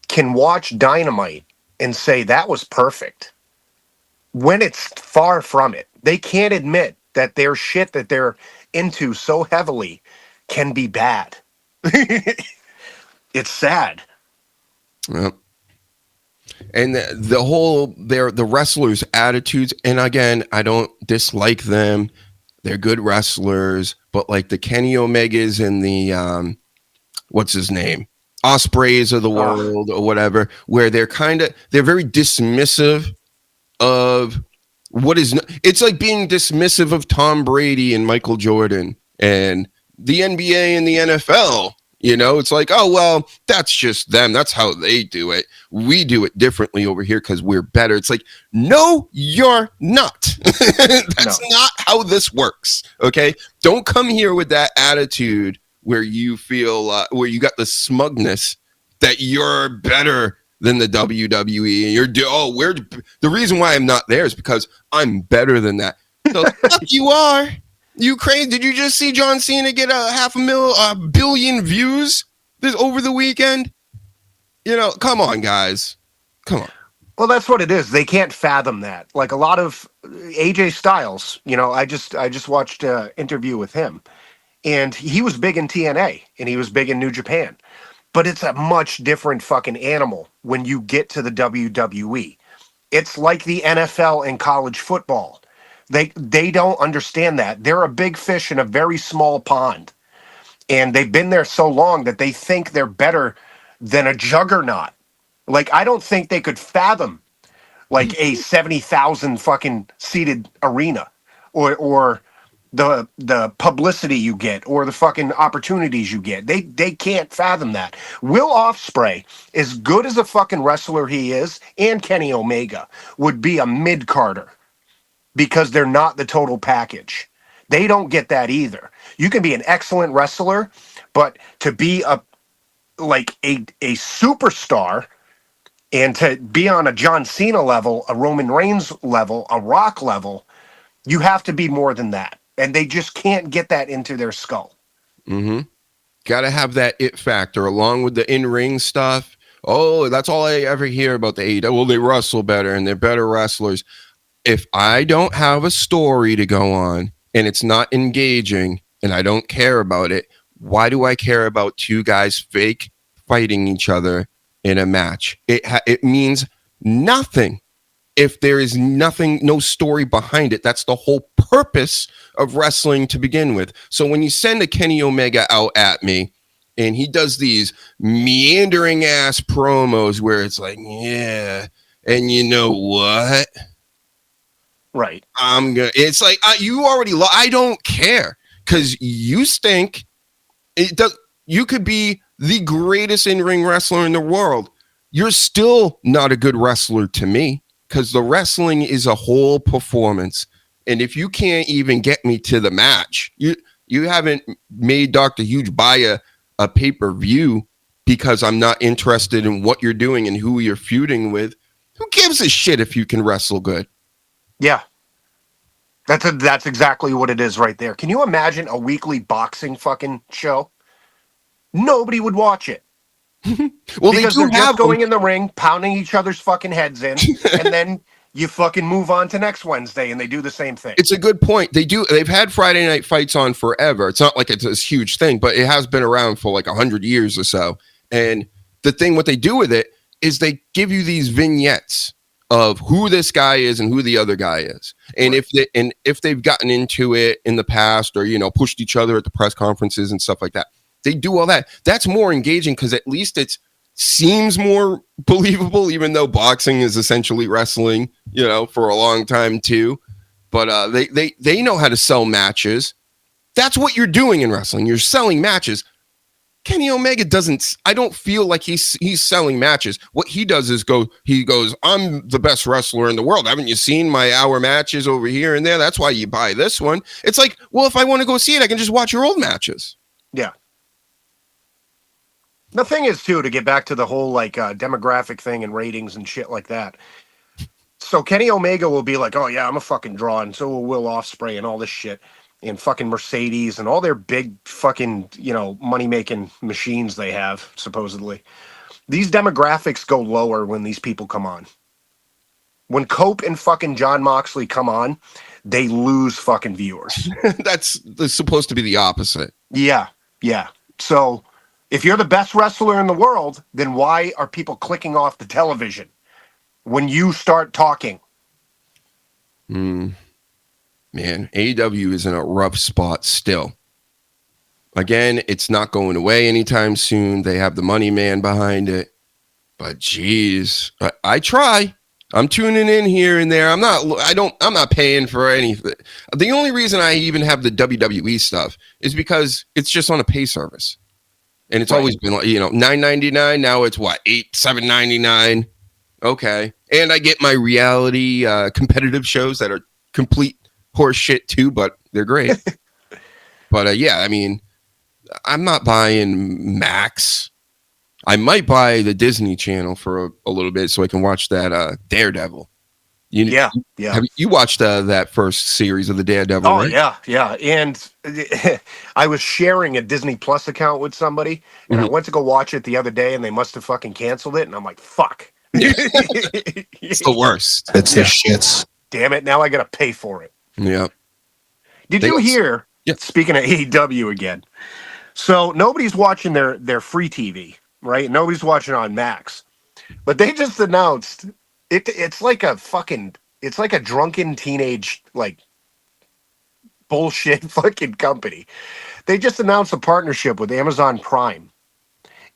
can watch Dynamite and say that was perfect when it's far from it. They can't admit that their shit that they're into so heavily can be bad. It's sad. Well, and the whole the wrestlers' attitudes, and again, I don't dislike them. They're good wrestlers, but like the Kenny Omegas and the what's his name, Ospreys of the world or whatever, where they're very dismissive of what is. It's like being dismissive of Tom Brady and Michael Jordan and the NBA and the NFL. It's like, oh, well, that's just them. That's how they do it. We do it differently over here because we're better. It's like, no, you're not. That's not how this works. Okay. Don't come here with that attitude where you feel where you got the smugness that you're better than the WWE. And the reason why I'm not there is because I'm better than that. So fuck you are. You crazy? Did you just see John Cena get a billion views over the weekend? Come on, guys. Come on. Well, that's what it is. They can't fathom that. Like a lot of AJ Styles, I just watched an interview with him, and he was big in TNA and he was big in New Japan. But it's a much different fucking animal when you get to the WWE. It's like the NFL and college football. They don't understand that. They're a big fish in a very small pond. And they've been there so long that they think they're better than a juggernaut. Like, I don't think they could fathom like a 70,000 fucking seated arena or the publicity you get or the fucking opportunities you get. They can't fathom that. Will Ospreay, as good as a fucking wrestler he is, and Kenny Omega would be a mid-carder because they're not the total package. They don't get that either. You can be an excellent wrestler, but to be a superstar and to be on a John Cena level, a Roman Reigns level, a Rock level, you have to be more than that. And they just can't get that into their skull. Mm-hmm. Got to have that it factor along with the in-ring stuff. Oh, that's all I ever hear about the AEW. Well, they wrestle better and they're better wrestlers. If I don't have a story to go on and it's not engaging and I don't care about it, why do I care about two guys fake fighting each other in a match? It means nothing. If there is no story behind it. That's the whole purpose of wrestling to begin with. So when you send a Kenny Omega out at me and he does these meandering ass promos where it's like, yeah, and you know what? Right. It's like, you already, I don't care because you stink. You could be the greatest in-ring wrestler in the world. You're still not a good wrestler to me. Because the wrestling is a whole performance. And if you can't even get me to the match, you haven't made DrHUGE buy a pay-per-view because I'm not interested in what you're doing and who you're feuding with. Who gives a shit if you can wrestle good? Yeah. That's exactly what it is right there. Can you imagine a weekly boxing fucking show? Nobody would watch it. Well, because they do they're just have going in the ring, pounding each other's fucking heads in, and then you fucking move on to next Wednesday, and they do the same thing. It's a good point. They've had Friday night fights on forever. It's not like it's this huge thing, but it has been around for like 100 years or so. And what they do with it is they give you these vignettes of who this guy is and who the other guy is. And right. if they've gotten into it in the past or, pushed each other at the press conferences and stuff like that, they do all that. That's more engaging because at least it seems more believable, even though boxing is essentially wrestling, for a long time too. But they know how to sell matches. That's what you're doing in wrestling. You're selling matches. Kenny Omega doesn't. I don't feel like he's selling matches. What he does is he goes, I'm the best wrestler in the world. Haven't you seen my hour matches over here and there? That's why you buy this one. It's like, well, if I want to go see it, I can just watch your old matches. Yeah. The thing is, too, to get back to the whole demographic thing and ratings and shit like that. So Kenny Omega will be like, oh, yeah, I'm a fucking draw. And so will Will Ospreay and all this shit. And fucking Mercedes and all their big fucking, money-making machines they have, supposedly. These demographics go lower when these people come on. When Cope and fucking John Moxley come on, they lose fucking viewers. That's supposed to be the opposite. Yeah. So if you're the best wrestler in the world, then why are people clicking off the television when you start talking? Man, AEW is in a rough spot still. Again, it's not going away anytime soon. They have the money man behind it. But geez, I try. I'm tuning in here and there. I'm not paying for anything. The only reason I even have the WWE stuff is because it's just on a pay service. And it's always been, $9.99. Now it's what, $7.99. Okay. And I get my reality competitive shows that are complete horse shit too, but they're great. But yeah, I mean, I'm not buying Max. I might buy the Disney Channel for a little bit so I can watch that Daredevil. Yeah. You watched that first series of the Daredevil, Oh, right? yeah. And I was sharing a Disney Plus account with somebody, and I went to go watch it the other day, and they must have fucking canceled it. And I'm like, fuck. It's the worst. It's the shits. Damn it. Now I got to pay for it. Yeah. Did They you got- hear, Yeah. speaking of AEW again, so nobody's watching their free TV, right? Nobody's watching on Max. But they just announced, it's like a drunken teenage, like, bullshit fucking company. They just announced a partnership with Amazon Prime,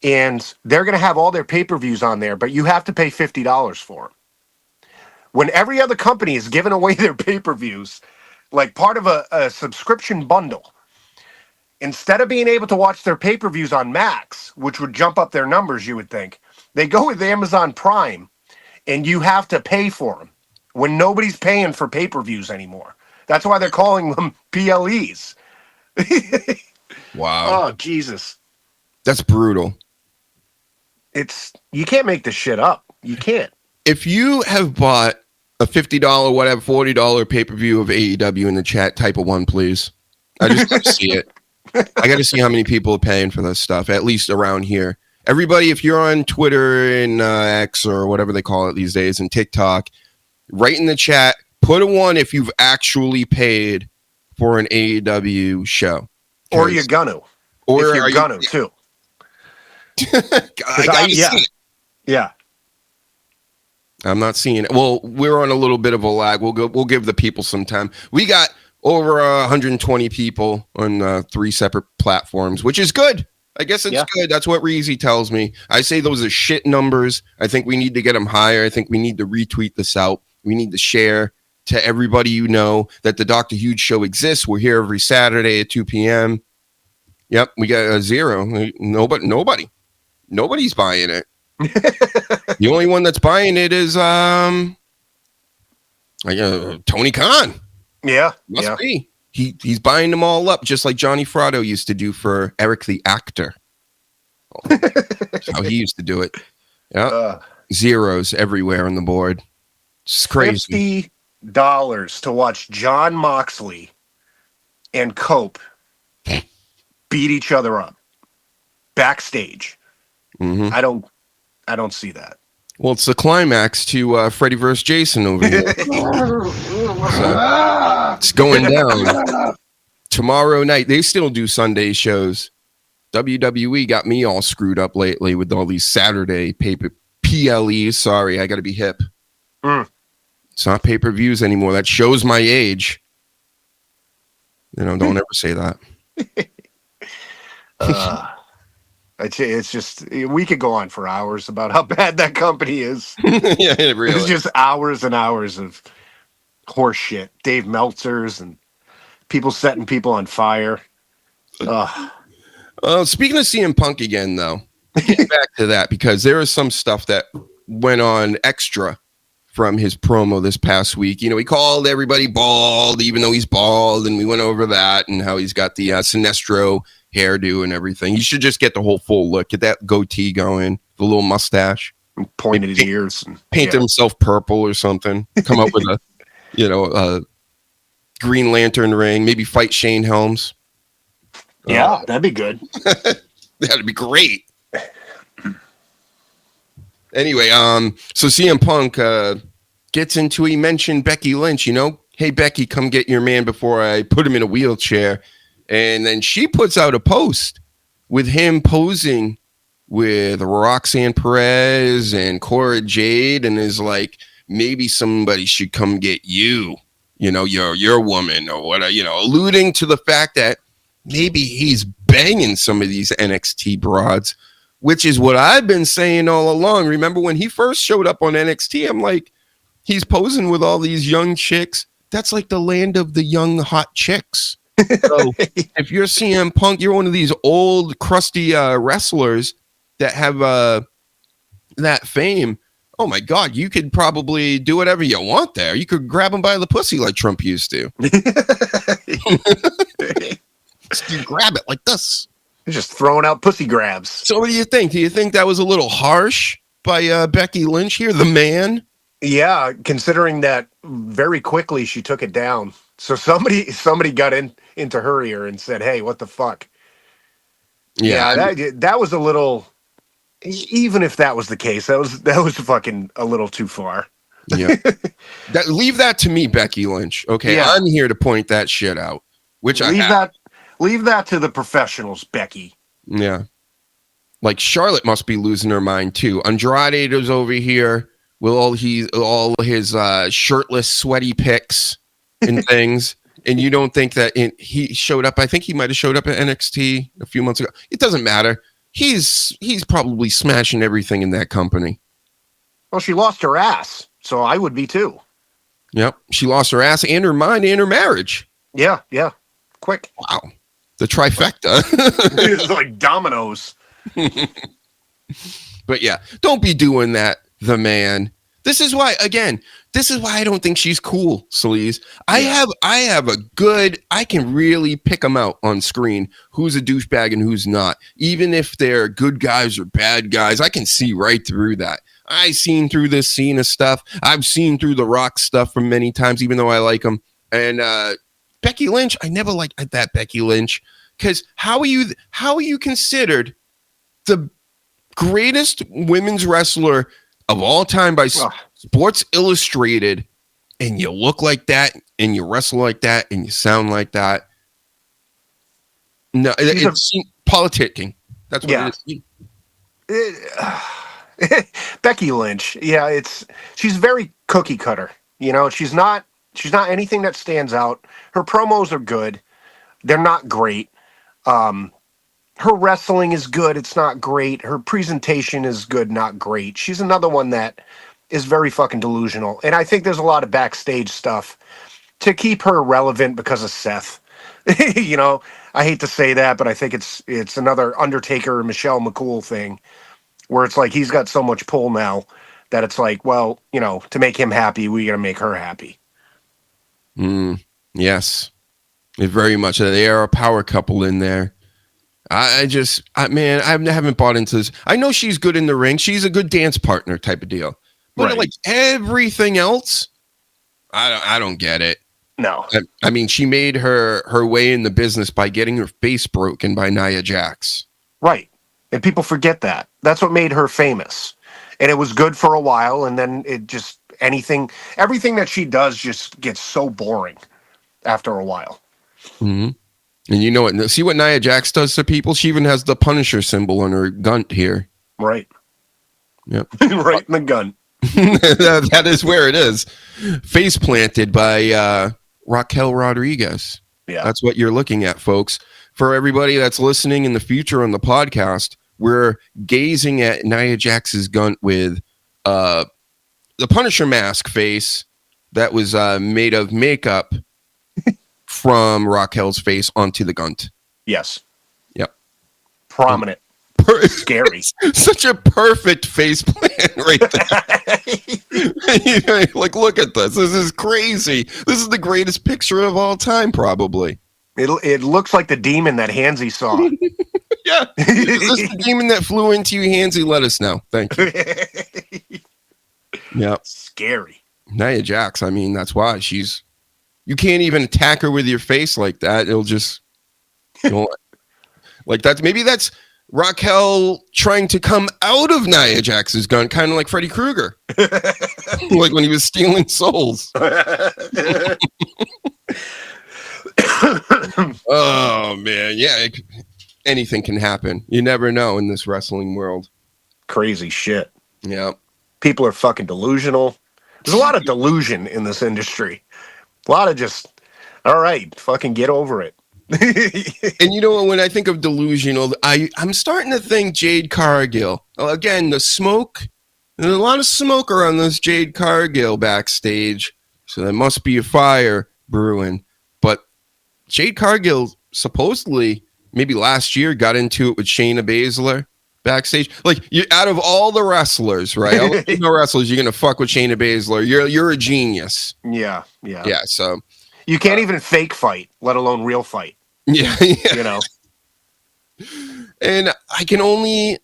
and they're going to have all their pay-per-views on there, but you have to pay $50 for them. When every other company is giving away their pay-per-views, like part of a subscription bundle, instead of being able to watch their pay-per-views on Max, which would jump up their numbers, you would think, they go with Amazon Prime, and you have to pay for them when nobody's paying for pay-per-views anymore. That's why they're calling them PLEs. Wow. Oh, Jesus. That's brutal. You can't make this shit up. You can't. If you have bought a $50, whatever, $40 pay-per-view of AEW in the chat, type a 1, please. I just got to see it. I got to see how many people are paying for this stuff, at least around here. Everybody, if you're on Twitter and X or whatever they call it these days, and TikTok, write in the chat, put a 1 if you've actually paid for an AEW show. Or you're gonna. Or if you're gonna, too. I gotta see it. Yeah. I'm not seeing it. Well, we're on a little bit of a lag. We'll give the people some time. We got over 120 people on 3 separate platforms, which is good. I guess it's good. That's what Reezy tells me. I say those are shit numbers. I think we need to get them higher. I think we need to retweet this out. We need to share to everybody you know that the Dr. Huge Show exists. We're here every Saturday at 2 p.m. Yep, we got a 0. Nobody's buying it. The only one that's buying it is Tony Khan. Yeah. Must be. He's buying them all up, just like Johnny Fratto used to do for Eric the actor. That's how he used to do it. Yeah. Zeros everywhere on the board. It's crazy. $50 to watch John Moxley and Cope beat each other up backstage. Mm-hmm. I don't see that. Well, it's the climax to Freddy vs. Jason over here. So, it's going down. Tomorrow night, they still do Sunday shows. WWE got me all screwed up lately with all these Saturday PLEs. Sorry, I got to be hip. It's not pay-per-views anymore. That shows my age. Don't ever say that. It's just, we could go on for hours about how bad that company is. Yeah, really. It's just hours and hours of horse shit. Dave Meltzers and people setting people on fire. Speaking of CM Punk again, though, get back to that because there is some stuff that went on extra from his promo this past week. He called everybody bald, even though he's bald, and we went over that and how he's got the Sinestro hairdo and everything. He should just get the whole full look, get that goatee going, the little mustache, and pointed his ears, and paint himself purple or something. Come up with a Green Lantern ring, maybe fight Shane Helms. Yeah, that'd be good. That'd be great. Anyway, so CM Punk gets into, he mentioned Becky Lynch, hey, Becky, come get your man before I put him in a wheelchair. And then she puts out a post with him posing with Roxanne Perez and Cora Jade and is like, maybe somebody should come get you, your woman or what, alluding to the fact that maybe he's banging some of these NXT broads, which is what I've been saying all along. Remember when he first showed up on NXT, I'm like, he's posing with all these young chicks. That's like the land of the young, hot chicks. So if you're CM Punk, you're one of these old, crusty wrestlers that have that fame. Oh, my God, you could probably do whatever you want there. You could grab him by the pussy like Trump used to. You grab it like this. Just throwing out pussy grabs. So what do you think? Do you think that was a little harsh by Becky Lynch here, the man? Yeah, considering that very quickly she took it down. So somebody got into her ear and said, "Hey, what the fuck?" Yeah, Yeah, that was a little. Even if that was the case, that was fucking a little too far. yeah. Leave that to me, Becky Lynch. Okay, Yeah. I'm here to point that shit out. Which I have. Leave that to the professionals, Becky. Yeah. Like Charlotte must be losing her mind too. Andrade is over here with all his shirtless, sweaty pics and things. And you don't think that he showed up? I think he might have showed up at NXT a few months ago. It doesn't matter. He's probably smashing everything in that company. Well, she lost her ass, so I would be too. Yep. She lost her ass and her mind and her marriage. Yeah. Quick. Wow. The trifecta. It's like dominoes. But yeah, don't be doing that, the man. This is why I don't think she's cool, Sleaze. Yeah. I can really pick them out on screen, who's a douchebag and who's not. Even if they're good guys or bad guys, I can see right through that. I've seen through this Cena stuff. I've seen through the Rock stuff from many times, even though I like them. And Becky Lynch, I never liked that Becky Lynch, because how are you considered the greatest women's wrestler of all time by Sports Illustrated, and you look like that, and you wrestle like that, and you sound like that? No, it's politicking. That's what it is. Becky Lynch. Yeah, she's very cookie cutter. You know, she's not anything that stands out. Her promos are good. They're not great. Her wrestling is good. It's not great. Her presentation is good, not great. She's another one that is very fucking delusional. And I think there's a lot of backstage stuff to keep her relevant because of Seth. You know, I hate to say that, but I think it's another Undertaker Michelle McCool thing where it's like he's got so much pull now that it's like, well, you know, to make him happy, we got to make her happy. Yes. Very much. They are a power couple in there. I haven't bought into this. I know she's good in the ring. She's a good dance partner type of deal. But Right. like everything else, I don't get it. No. I mean, she made her way in the business by getting her face broken by Nia Jax. Right. And people forget that. That's what made her famous. And it was good for a while, and then it just everything that she does just gets so boring after a while. Mm-hmm. And you know what? See what Nia Jax does to people? She even has the Punisher symbol on her gun here. Right. Yep. Right in the gun. That is where it is. Face planted by Raquel Rodriguez. Yeah. That's what you're looking at, folks. For everybody that's listening in the future on the podcast, we're gazing at Nia Jax's gun with the Punisher mask face that was made of makeup from Raquel's face onto the gunt. Yes. Yep. Prominent. Scary. Such a perfect face plant right there. Like, look at this. This is crazy. This is the greatest picture of all time, probably. It looks like the demon that Hansy saw. Yeah. Is this the demon that flew into you, Hansy? Let us know. Thank you. Yep. Scary. Nia Jax, I mean, that's why you can't even attack her with your face like that. It'll just, like that's, maybe that's Raquel trying to come out of Nia Jax's gun, kind of like Freddy Krueger. Like when he was stealing souls. Oh, man. Yeah. Anything can happen. You never know in this wrestling world. Crazy shit. Yeah. People are fucking delusional. There's a lot of delusion in this industry. A lot of just, all right, fucking get over it. And you know, when I think of delusional, I'm starting to think Jade Cargill. Again, the smoke. There's a lot of smoke around this Jade Cargill backstage. So there must be a fire brewing. But Jade Cargill supposedly, maybe last year, got into it with Shayna Baszler backstage. Like, you out of all the wrestlers, right? All the female wrestlers, you're gonna fuck with Shayna Baszler. You're a genius. Yeah. Yeah. So You can't even fake fight, let alone real fight. yeah. You know. And I can only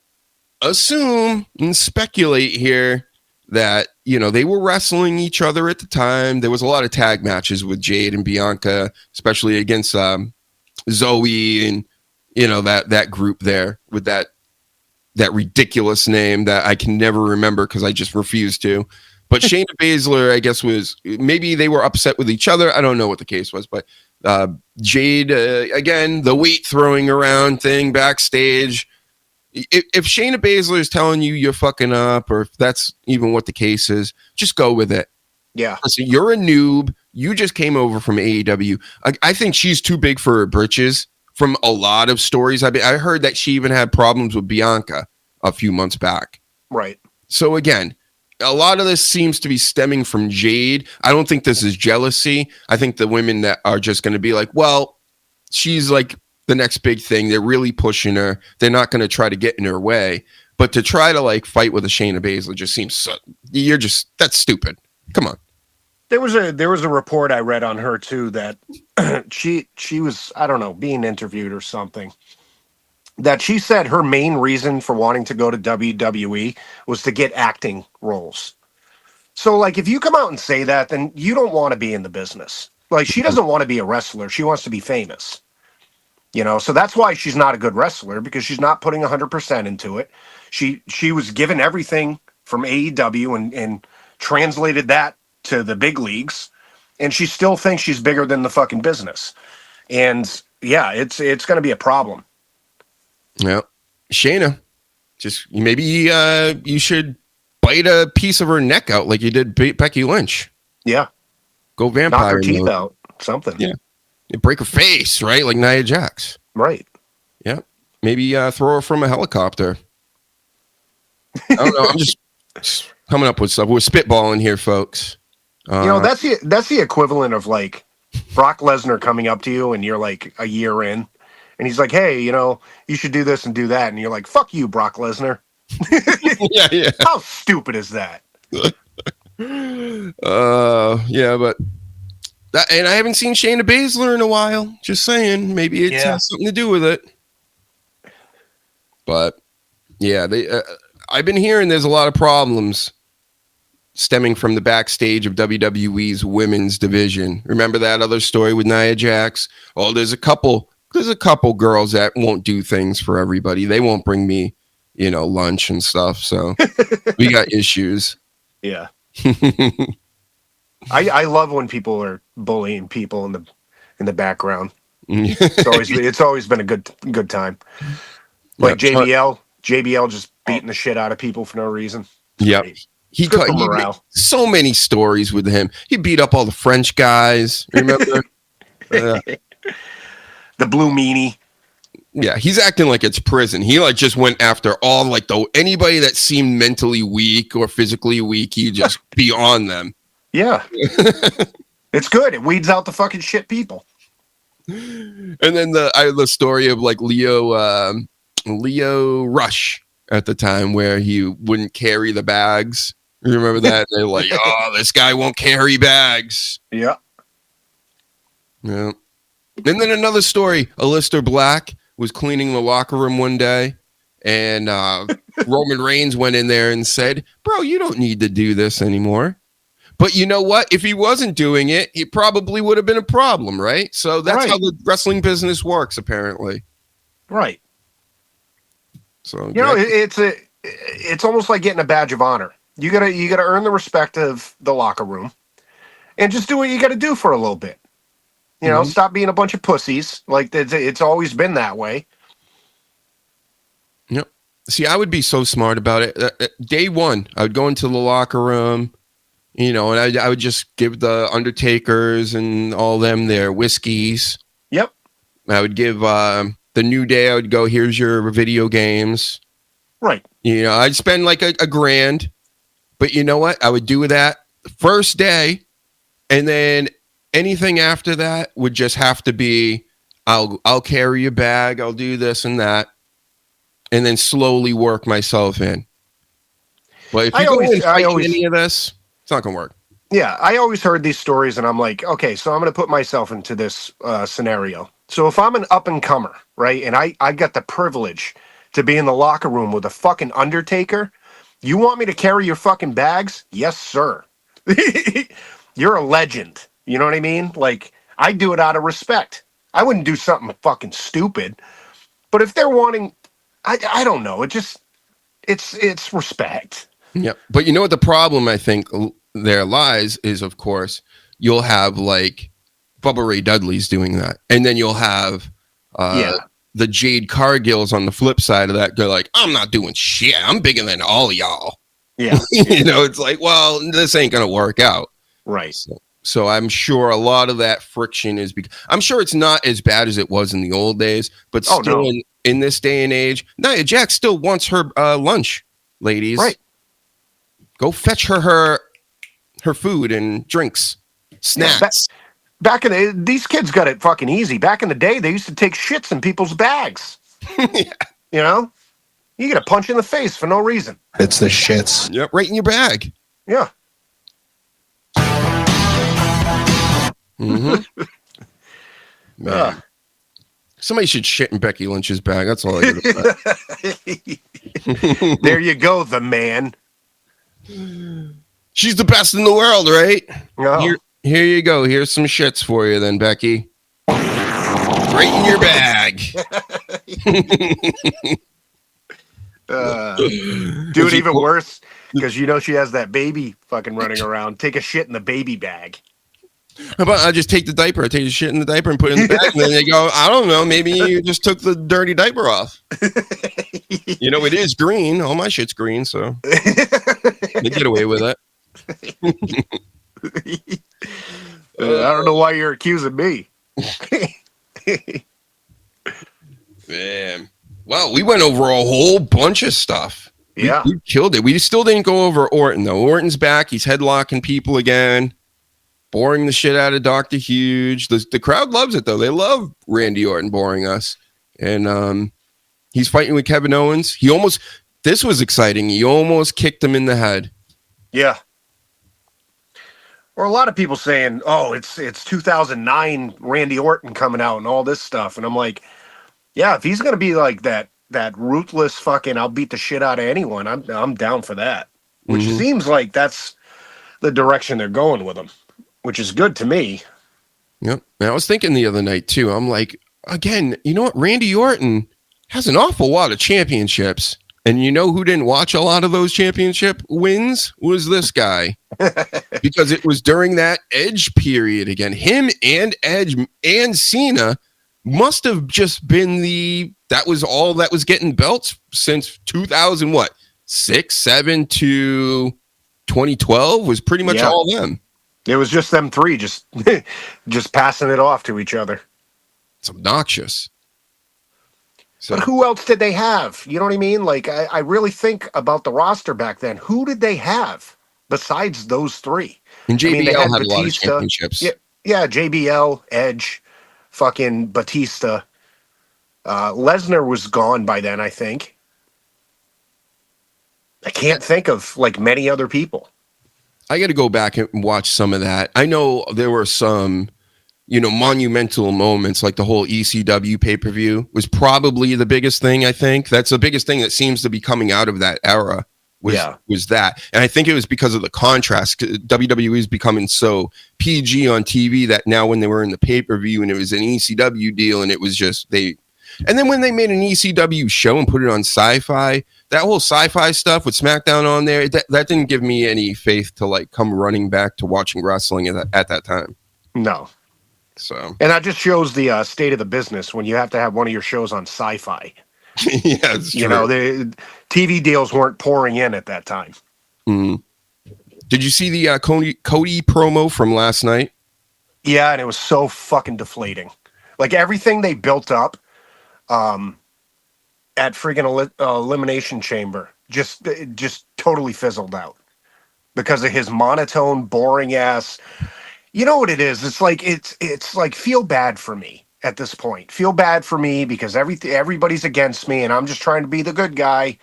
assume and speculate here that, they were wrestling each other at the time. There was a lot of tag matches with Jade and Bianca, especially against Zoe and, that group there with that ridiculous name that I can never remember because I just refuse to. But Shayna Baszler, I guess, maybe they were upset with each other. I don't know what the case was, but Jade, again, the weight throwing around thing backstage. If Shayna Baszler is telling you you're fucking up, or if that's even what the case is, just go with it. Yeah. Listen, you're a noob. You just came over from AEW. I think she's too big for her britches from a lot of stories. I heard that she even had problems with Bianca a few months back. Right. So again, a lot of this seems to be stemming from Jade. I don't think this is jealousy. I think the women that are just going to be like, well, she's like the next big thing. They're really pushing her. They're not going to try to get in her way. But to try to like fight with a Shayna Baszler just seems that's stupid. Come on. There was a report I read on her too that she was, I don't know, being interviewed or something. That she said her main reason for wanting to go to WWE was to get acting roles. So, like, if you come out and say that, then you don't want to be in the business. Like, she doesn't want to be a wrestler. She wants to be famous. So that's why she's not a good wrestler, because she's not putting 100% into it. She was given everything from AEW and translated that to the big leagues, and she still thinks she's bigger than the fucking business. And, yeah, it's going to be a problem. Yeah, Shayna, just maybe you should bite a piece of her neck out like you did Becky Lynch. Yeah, go vampire. Knock her teeth out, something. Yeah, you break her face, right? Like Nia Jax. Right. Yeah, maybe throw her from a helicopter. I don't know. I'm just coming up with stuff. We're spitballing here, folks. That's the equivalent of like Brock Lesnar coming up to you and you're like a year in. And he's like, hey, you should do this and do that. And you're like, fuck you, Brock Lesnar. Yeah. How stupid is that? Yeah, but and I haven't seen Shayna Baszler in a while. Just saying, maybe it has something to do with it. But yeah, I've been hearing there's a lot of problems stemming from the backstage of WWE's women's division. Remember that other story with Nia Jax? Oh, there's a couple girls that won't do things for everybody. They won't bring me, lunch and stuff. So we got issues. Yeah. I love when people are bullying people in the background. It's always been a good time. Like yeah, JBL just beating the shit out of people for no reason. Yep. He morale. So many stories with him. He beat up all the French guys. Remember? The blue meanie. Yeah, he's acting like it's prison. He like just went after all anybody that seemed mentally weak or physically weak. He just be on them. Yeah, it's good. It weeds out the fucking shit people. And then the story of like Leo Rush at the time where he wouldn't carry the bags. You remember that? They're like, oh, this guy won't carry bags. Yeah. Yeah. And then another story, Aleister Black was cleaning the locker room one day, and Roman Reigns went in there and said, bro, you don't need to do this anymore. But you know what? If he wasn't doing it, it probably would have been a problem, right? So that's how the wrestling business works, apparently. Right. So it's almost like getting a badge of honor. You gotta earn the respect of the locker room, and just do what you gotta do for a little bit. Stop being a bunch of pussies. Like it's always been that way. Yep. See, I would be so smart about it. Day one, I would go into the locker room, and I would just give the Undertakers and all them their whiskeys. Yep. I would give the New Day. I would go, here's your video games. Right. I'd spend like a grand, but you know what? I would do that the first day, and then anything after that would just have to be, I'll carry a bag, I'll do this and that, and then slowly work myself in. But if you always any of this, it's not gonna work. Yeah, I always heard these stories, and I'm like, okay, so I'm gonna put myself into this scenario. So if I'm an up and comer, right, and I got the privilege to be in the locker room with a fucking Undertaker, You want me to carry your fucking bags? Yes, sir. You're a legend. You know what I mean? Like, I do it out of respect. I wouldn't do something fucking stupid. But if they're wanting, I don't know. It's respect. Yeah. But you know what the problem I think there lies is, of course, you'll have like Bubba Ray Dudley's doing that. And then you'll have the Jade Cargills on the flip side of that go like, I'm not doing shit. I'm bigger than all of y'all. Yeah. You know, it's like, well, this ain't going to work out. Right. So I'm sure a lot of that friction is because I'm sure it's not as bad as it was in the old days, but still in this day and age, Nia Jax still wants her lunch, ladies. Right. Go fetch her food and drinks, snacks. Back in these kids got it fucking easy. Back in the day, they used to take shits in people's bags. Yeah. You know, you get a punch in the face for no reason. It's the shits. Yep, right in your bag. Yeah. Mm-hmm. Man. Somebody should shit in Becky Lynch's bag. That's all I gotta There you go, the man. She's the best in the world, right? Oh. Here you go. Here's some shits for you then, Becky. Right in your bag. Dude, even worse, because you know she has that baby fucking running around. Take a shit in the baby bag. How about I just take the diaper? I take the shit in the diaper and put it in the bag. And then they go, I don't know. Maybe you just took the dirty diaper off. You know, it is green. All my shit's green, so they get away with it. I don't know why you're accusing me. Man. Wow, we went over a whole bunch of stuff. Yeah. We killed it. We still didn't go over Orton, though. Orton's back. He's headlocking people again. Boring the shit out of Dr. Huge. The crowd loves it, though. They love Randy Orton boring us. And he's fighting with Kevin Owens. This was exciting. He almost kicked him in the head. Yeah. Or a lot of people saying, oh, it's 2009 Randy Orton coming out and all this stuff. And I'm like, yeah, if he's going to be like that ruthless fucking I'll beat the shit out of anyone, I'm down for that. Which seems like that's the direction they're going with him, which is good to me. Yep. And I was thinking the other night, too. I'm like, again, you know what? Randy Orton has an awful lot of championships. And you know who didn't watch a lot of those championship wins? Was this guy. Because it was during that Edge period again. Him and Edge and Cena must have just been that was all that was getting belts since 2000, what? 6, 7 to 2012 was pretty much all them. It was just them three, just passing it off to each other. It's obnoxious. So, but who else did they have? You know what I mean? Like, I really think about the roster back then. Who did they have besides those three? And JBL they had had a lot of championships. Yeah, JBL, Edge, fucking Batista. Lesnar was gone by then, I think. I can't think of, like, many other people. I got to go back and watch some of that. I know there were some, monumental moments, like the whole ECW pay-per-view was probably the biggest thing, I think. That's the biggest thing that seems to be coming out of that era was that. And I think it was because of the contrast. WWE is becoming so PG on TV that now when they were in the pay-per-view and it was an ECW deal and it was just and then when they made an ECW show and put it on Sci-Fi, that whole Sci-Fi stuff with SmackDown on there, that didn't give me any faith to like come running back to watching wrestling at that time. No. So. And that just shows the state of the business when you have to have one of your shows on Sci-Fi. Yeah, it's true. The TV deals weren't pouring in at that time. Mm. Did you see the Cody promo from last night? Yeah, and it was so fucking deflating. Like everything they built up at friggin' Elimination Chamber just totally fizzled out because of his monotone, boring ass. You know what it is? It's like feel bad for me at this point. Feel bad for me because everybody's against me, and I'm just trying to be the good guy.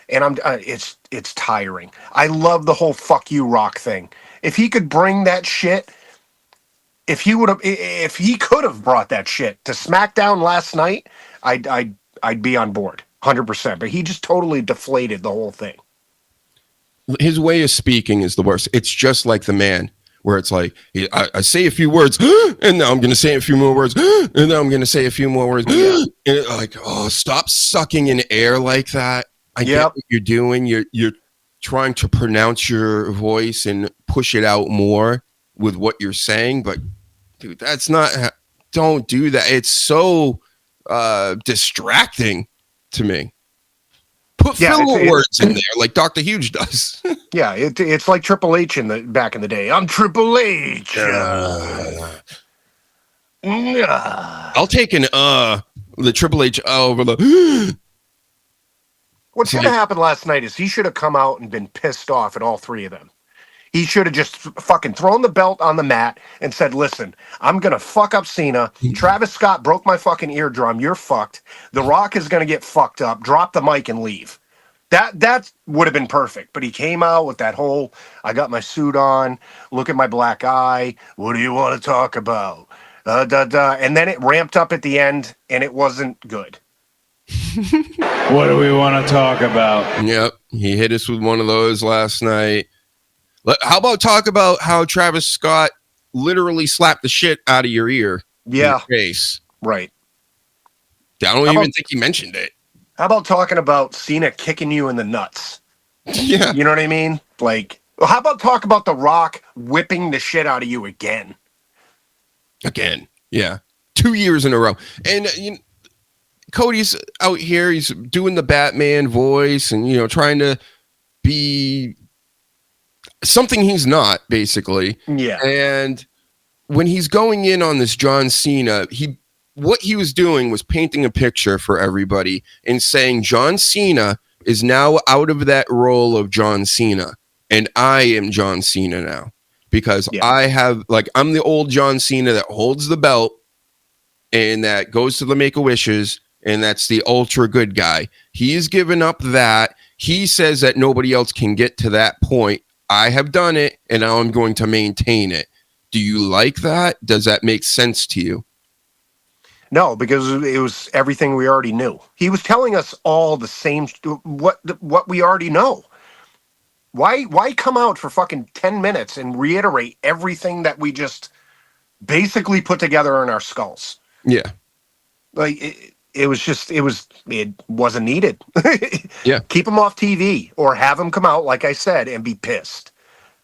And it's tiring. I love the whole "fuck you" Rock thing. If he could bring that shit, if he could have brought that shit to SmackDown last night, I'd be on board 100%. But he just totally deflated the whole thing. his way of speaking is the worst. It's just like the man, where it's like I say a few words, and now I'm going to say a few more words, and now I'm going to say a few more words. And like, oh, stop sucking in air like that. I get what you're doing. You're trying to pronounce your voice and push it out more with what you're saying, but dude, that's not. Don't do that. It's so distracting to me. Put filler words in there like Dr. Huge does. Yeah, it's like Triple H back in the day. I'm Triple H. I'll take an the Triple H over the. What should have happened last night is he should have come out and been pissed off at all three of them. He should have just fucking thrown the belt on the mat and said, listen, I'm going to fuck up Cena. Travis Scott broke my fucking eardrum. You're fucked. The Rock is going to get fucked up. Drop the mic and leave. That would have been perfect. But he came out with that whole, I got my suit on, look at my black eye. What do you want to talk about? And then it ramped up at the end and it wasn't good. What do we want to talk about? Yep. He hit us with one of those last night. How about talk about how Travis Scott literally slapped the shit out of your ear? Yeah. In your face. Right. I don't even think he mentioned it. How about talking about Cena kicking you in the nuts? Yeah. You know what I mean? Like, how about talk about The Rock whipping the shit out of you again? Again. Yeah. 2 years in a row. And Cody's out here. He's doing the Batman voice and, trying to be something he's not, basically. Yeah. And when he's going in on this John Cena, what he was doing was painting a picture for everybody and saying John Cena is now out of that role of John Cena, and I am John Cena now because I'm the old John Cena that holds the belt and that goes to the Make-A-Wishes, and that's the ultra good guy. He's given up that. He says that nobody else can get to that point. I have done it, and now I'm going to maintain it. Do you like that? Does that make sense to you? No, because it was everything we already knew. He was telling us all the same, what we already know. Why come out for fucking 10 minutes and reiterate everything that we just basically put together in our skulls? Yeah. Like, it wasn't needed. Yeah. Keep him off TV or have him come out, like I said, and be pissed.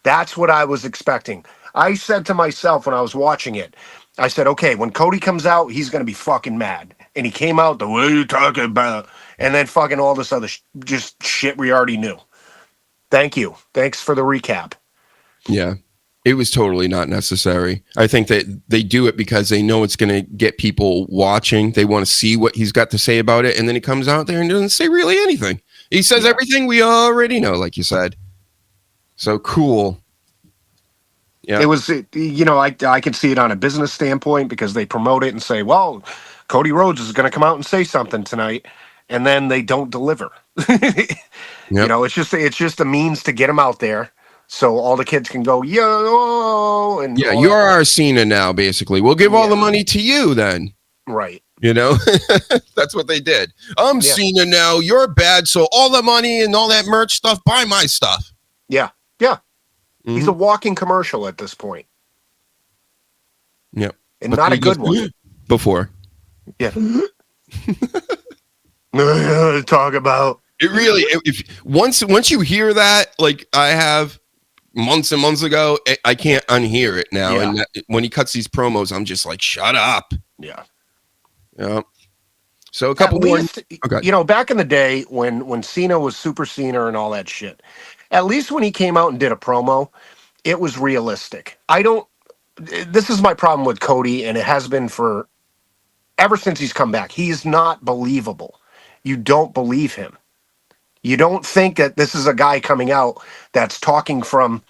That's what I was expecting. I said to myself when I was watching it, I said, okay, when Cody comes out, he's going to be fucking mad. And he came out, the way you talking about, and then fucking all this other just shit we already knew. Thank you. Thanks for the recap. Yeah. It was totally not necessary. I think that they do it because they know it's going to get people watching. They want to see what he's got to say about it. And then he comes out there and doesn't say really anything. He says everything we already know, like you said. So cool. Yeah. It was, I can see it on a business standpoint because they promote it and say, well, Cody Rhodes is going to come out and say something tonight. And then they don't deliver. It's just a means to get him out there. So all the kids can go, yo, and you're our Cena now, basically. We'll give all the money to you then. Right. That's what they did. I'm Cena now. You're bad. So all the money and all that merch stuff, buy my stuff. Yeah. Yeah. Mm-hmm. He's a walking commercial at this point. Yep. And not a good one. Before. Yeah. Talk about it really. Once you hear that, like I have months and months ago, I can't unhear it now. Yeah. And when he cuts these promos, I'm just like, shut up. Yeah. Yeah. So a couple more. Back in the day when Cena was Super Cena and all that shit, at least when he came out and did a promo, it was realistic. This is my problem with Cody, and it has been for ever since he's come back. He's not believable. You don't believe him. You don't think that this is a guy coming out that's talking from,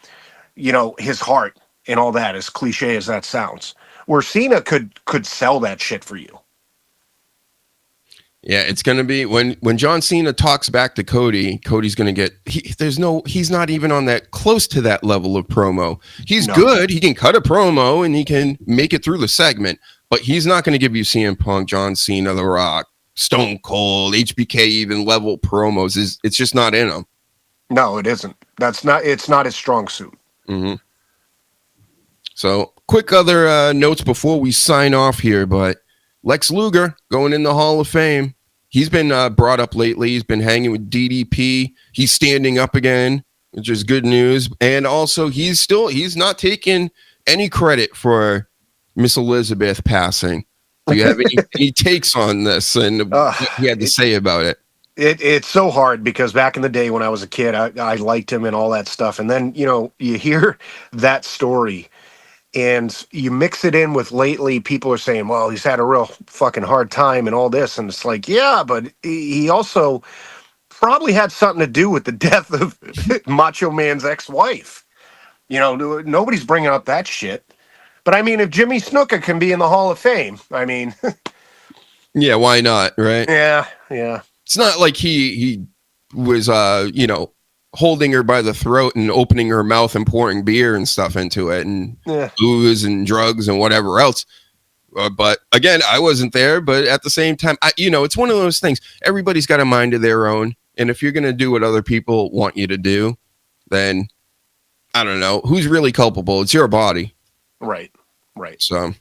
his heart and all that, as cliche as that sounds. Where Cena could sell that shit for you. Yeah, it's going to be when John Cena talks back to Cody, Cody's going to get, he's not even on that close to that level of promo. He's good. He can cut a promo and he can make it through the segment, but he's not going to give you CM Punk, John Cena, The Rock, Stone Cold, HBK even level promos. It's just not in him. No, it isn't. It's not his strong suit. Mm-hmm. So, quick other notes before we sign off here, but Lex Luger going in the Hall of Fame. He's been brought up lately. He's been hanging with DDP. He's standing up again, which is good news. And also, he's not taking any credit for Miss Elizabeth passing. Do you have any takes on this and what he had to say about it? It's so hard because back in the day when I was a kid, I liked him and all that stuff. And then, you hear that story and you mix it in with lately people are saying, well, he's had a real fucking hard time and all this. And it's like, yeah, but he also probably had something to do with the death of Macho Man's ex-wife. Nobody's bringing up that shit. But I mean, if Jimmy Snuka can be in the Hall of Fame, I mean... Yeah, why not, right? Yeah. It's not like he was, holding her by the throat and opening her mouth and pouring beer and stuff into it and booze and drugs and whatever else. But again, I wasn't there. But at the same time, it's one of those things. Everybody's got a mind of their own. And if you're going to do what other people want you to do, then I don't know. Who's really culpable? It's your body. Right. So...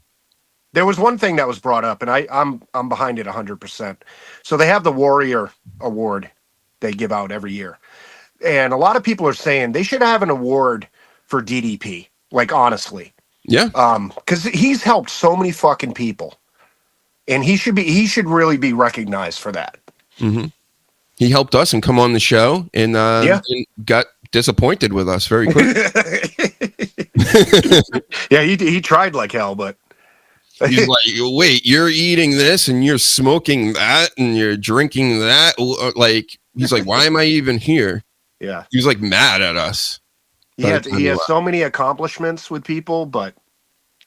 There was one thing that was brought up, and I'm behind it 100%. So they have the Warrior Award they give out every year. And a lot of people are saying they should have an award for DDP, like honestly. Yeah. Because he's helped so many fucking people. And he should really be recognized for that. Mm-hmm. He helped us and come on the show and got disappointed with us very quickly. Yeah, he tried like hell, but... He's like, wait, you're eating this and you're smoking that and you're drinking that. Like, he's like, why am I even here? Yeah. He was like mad at us. He has so many accomplishments with people, but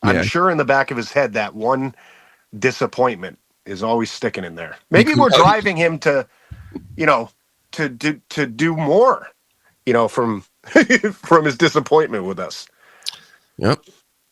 I'm sure in the back of his head, that one disappointment is always sticking in there. Maybe we're driving him to do more, from his disappointment with us. Yep.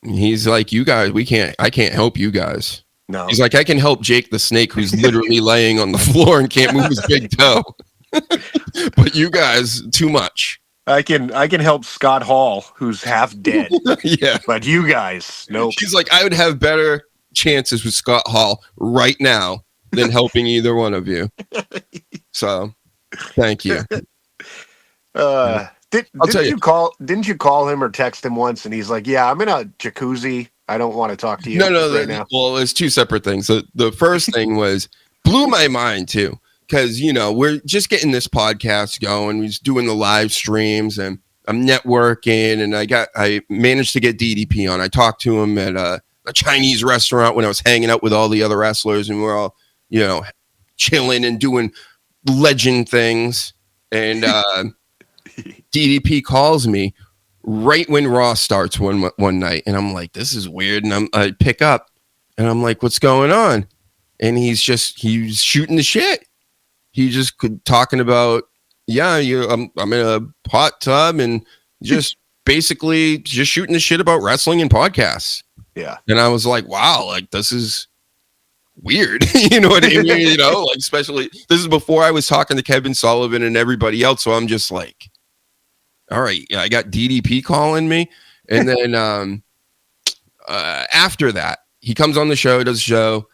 He's like, I can't help you guys. No. He's like, I can help Jake the Snake, who's literally laying on the floor and can't move his big toe. But you guys, too much. I can help Scott Hall, who's half dead. Yeah. But you guys, nope. He's like, I would have better chances with Scott Hall right now than helping either one of you. So, thank you. Didn't you call him or text him once and he's like, yeah, I'm in a jacuzzi. I don't want to talk to you now. Well, it's two separate things. The first thing blew my mind too, because, we're just getting this podcast going. We're just doing the live streams and I'm networking and I managed to get DDP on. I talked to him at a Chinese restaurant when I was hanging out with all the other wrestlers and we're all, chilling and doing legend things. And, DDP calls me right when Raw starts one night, and I'm like, "This is weird." And I pick up, and I'm like, "What's going on?" And he's shooting the shit. He's just talking about, I'm in a hot tub and just basically just shooting the shit about wrestling and podcasts. Yeah, and I was like, "Wow, like this is weird." You know what I mean? Like especially this is before I was talking to Kevin Sullivan and everybody else, so I'm just like. All right, I got DDP calling me, and then after that, he comes on the show, does the show.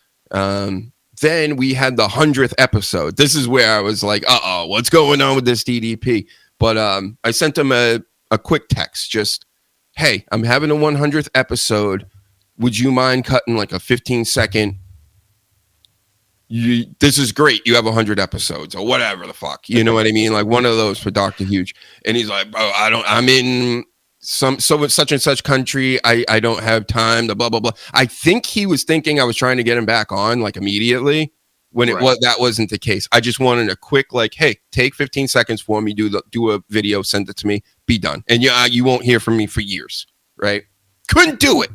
Then we had the 100th episode. This is where I was like, what's going on with this DDP? But I sent him a quick text, just, hey, I'm having a 100th episode. Would you mind cutting like a 15-second? This is great. You have 100 episodes or whatever the fuck. You know what I mean? Like one of those for Dr. Huge. And he's like, bro, I'm in such and such country. I don't have time to blah, blah, blah. I think he was thinking I was trying to get him back on like immediately when that wasn't the case. I just wanted a quick, like, hey, take 15 seconds for me, do a video, send it to me, be done. And you won't hear from me for years. Right. Couldn't do it.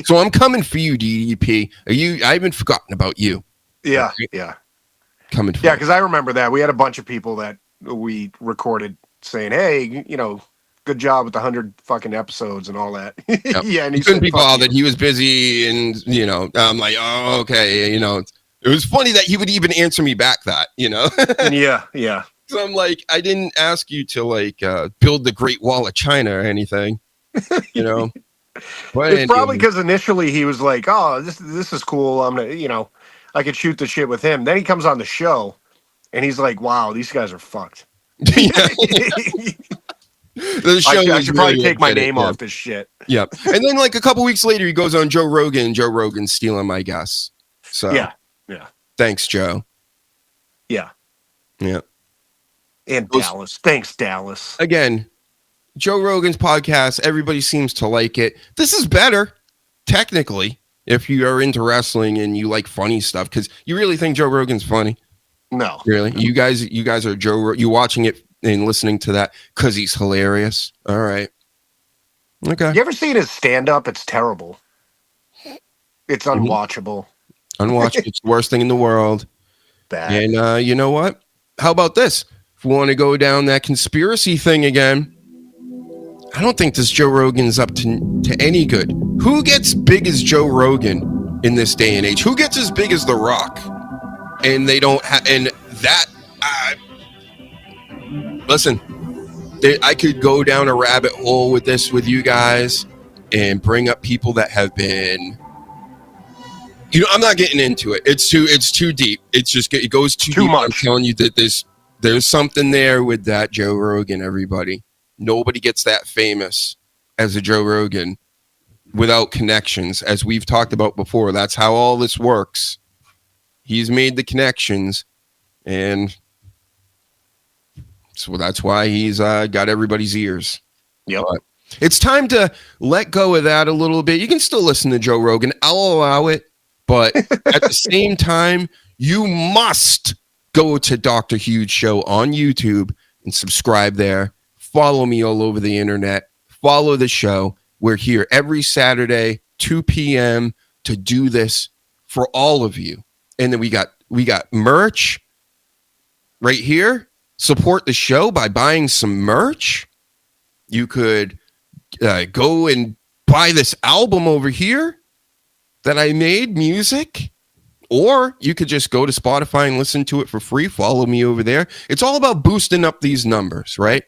So I'm coming for you, DDP. I haven't forgotten about you. Yeah, okay? yeah. Coming for you. Because I remember that. We had a bunch of people that we recorded saying, hey, good job with the 100 fucking episodes and all that. Yep. Yeah, and he couldn't be bothered. He was busy and, I'm like, oh, okay, it was funny that he would even answer me back that, Yeah. So I'm like, I didn't ask you to like build the Great Wall of China or anything, you know. But It's probably because initially he was like, "Oh, this is cool. I'm gonna, I could shoot the shit with him." Then he comes on the show, and he's like, "Wow, these guys are fucked." The show I should really probably take my name yeah. off this shit. Yeah, and then like a couple weeks later, he goes on Joe Rogan, and Joe Rogan's stealing my guess. So Yeah. thanks, Joe. Yeah. Yeah. And Dallas. Thanks, Dallas. Again, Joe Rogan's podcast, everybody seems to like it. This is better, technically, if you are into wrestling and you like funny stuff, because you really think Joe Rogan's funny. No. Really? You guys are you watching it and listening to that because he's hilarious. All right. Okay. You ever seen his stand-up? It's terrible. It's unwatchable. Unwatchable. It's the worst thing in the world. Bad. And you know what? How about this? If we want to go down that conspiracy thing again, I don't think this Joe Rogan's up to any good. Who gets big as Joe Rogan in this day and age? Who gets as big as The Rock? And they don't have, and that, listen, I could go down a rabbit hole with this with you guys and bring up people that have been, I'm not getting into it. It's too deep. It goes too deep. much. I'm telling you that there's something there with that Joe Rogan, everybody. Nobody gets that famous as a Joe Rogan without connections, as we've talked about before. That's how all this works. He's made the connections, and so that's why he's got everybody's ears. Yep. But it's time to let go of that a little bit. You can still listen to Joe Rogan. I'll allow it. But at the same time, you must go to Dr. Huge Show on YouTube and subscribe there. Follow me all over the internet. Follow the show. We're here every Saturday, 2 p.m. to do this for all of you. And then we got merch right here. Support the show by buying some merch. You could go and buy this album over here that I made, music, or you could just go to Spotify and listen to it for free. Follow me over there. It's all about boosting up these numbers, right?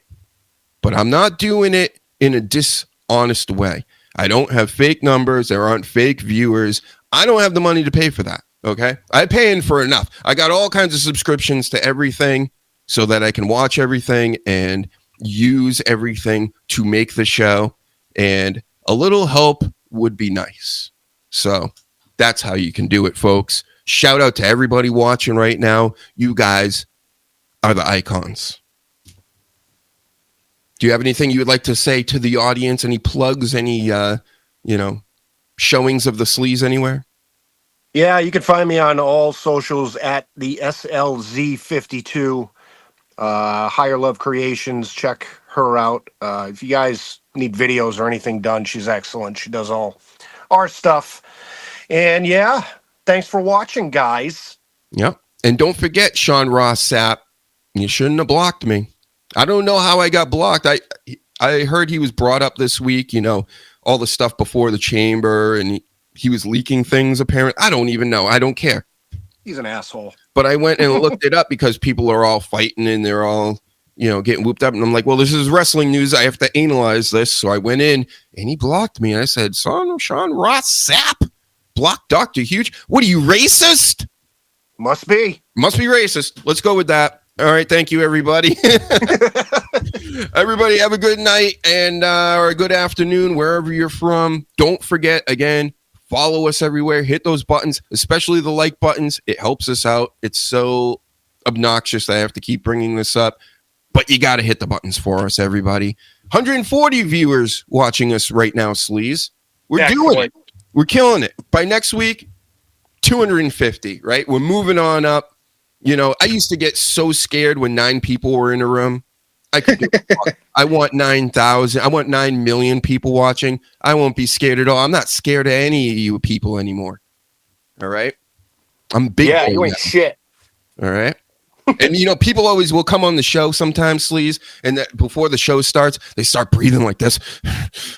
But I'm not doing it in a dishonest way. I don't have fake numbers. There aren't fake viewers. I don't have the money to pay for that, okay? I'm paying for enough. I got all kinds of subscriptions to everything so that I can watch everything and use everything to make the show, and a little help would be nice. So that's how you can do it, folks. Shout out to everybody watching right now. You guys are the icons. Do you have anything you would like to say to the audience? Any plugs, any, showings of the sleaze anywhere? Yeah, you can find me on all socials at the SLZ52. Higher Love Creations. Check her out. If you guys need videos or anything done, she's excellent. She does all our stuff. And yeah, thanks for watching, guys. Yep. And don't forget, Sean Ross Sapp, you shouldn't have blocked me. I don't know how I got blocked. I heard he was brought up this week, all the stuff before the chamber, and he was leaking things, apparently. I don't even know. I don't care. He's an asshole. But I went and looked it up because people are all fighting and they're all, getting whooped up. And I'm like, well, this is wrestling news. I have to analyze this. So I went in and he blocked me. And I said, Sean Ross Sapp blocked Dr. Huge. What are you, racist? Must be. Must be racist. Let's go with that. All right. Thank you, everybody. Everybody have a good night and or a good afternoon, wherever you're from. Don't forget, again, follow us everywhere. Hit those buttons, especially the like buttons. It helps us out. It's so obnoxious that I have to keep bringing this up, but you got to hit the buttons for us, everybody. 140 viewers watching us right now, Sleaze. We're doing it. We're killing it. By next week, 250, right? We're moving on up. I used to get so scared when 9 people were in a room. I want 9,000. I want 9 million people watching. I won't be scared at all. I'm not scared of any of you people anymore. All right? I'm big. Yeah, you ain't shit. All right? And, people always will come on the show sometimes, Sleaze, and that before the show starts, they start breathing like this.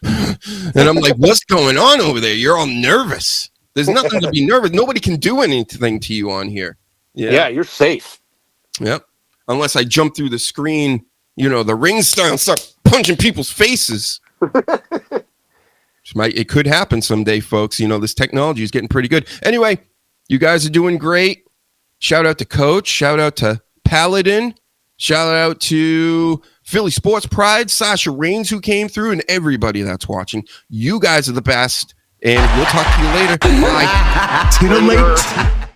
And I'm like, what's going on over there? You're all nervous. There's nothing to be nervous. Nobody can do anything to you on here. Yeah, you're safe. Yep. unless I jump through the screen, the ring style and start punching people's faces. It could happen someday, folks. This technology is getting pretty good. Anyway, you guys are doing great. Shout out to Coach. Shout out to Paladin. Shout out to Philly Sports Pride, Sasha Reigns, who came through, and everybody that's watching. You guys are the best, and we'll talk to you later. Bye. Titillate.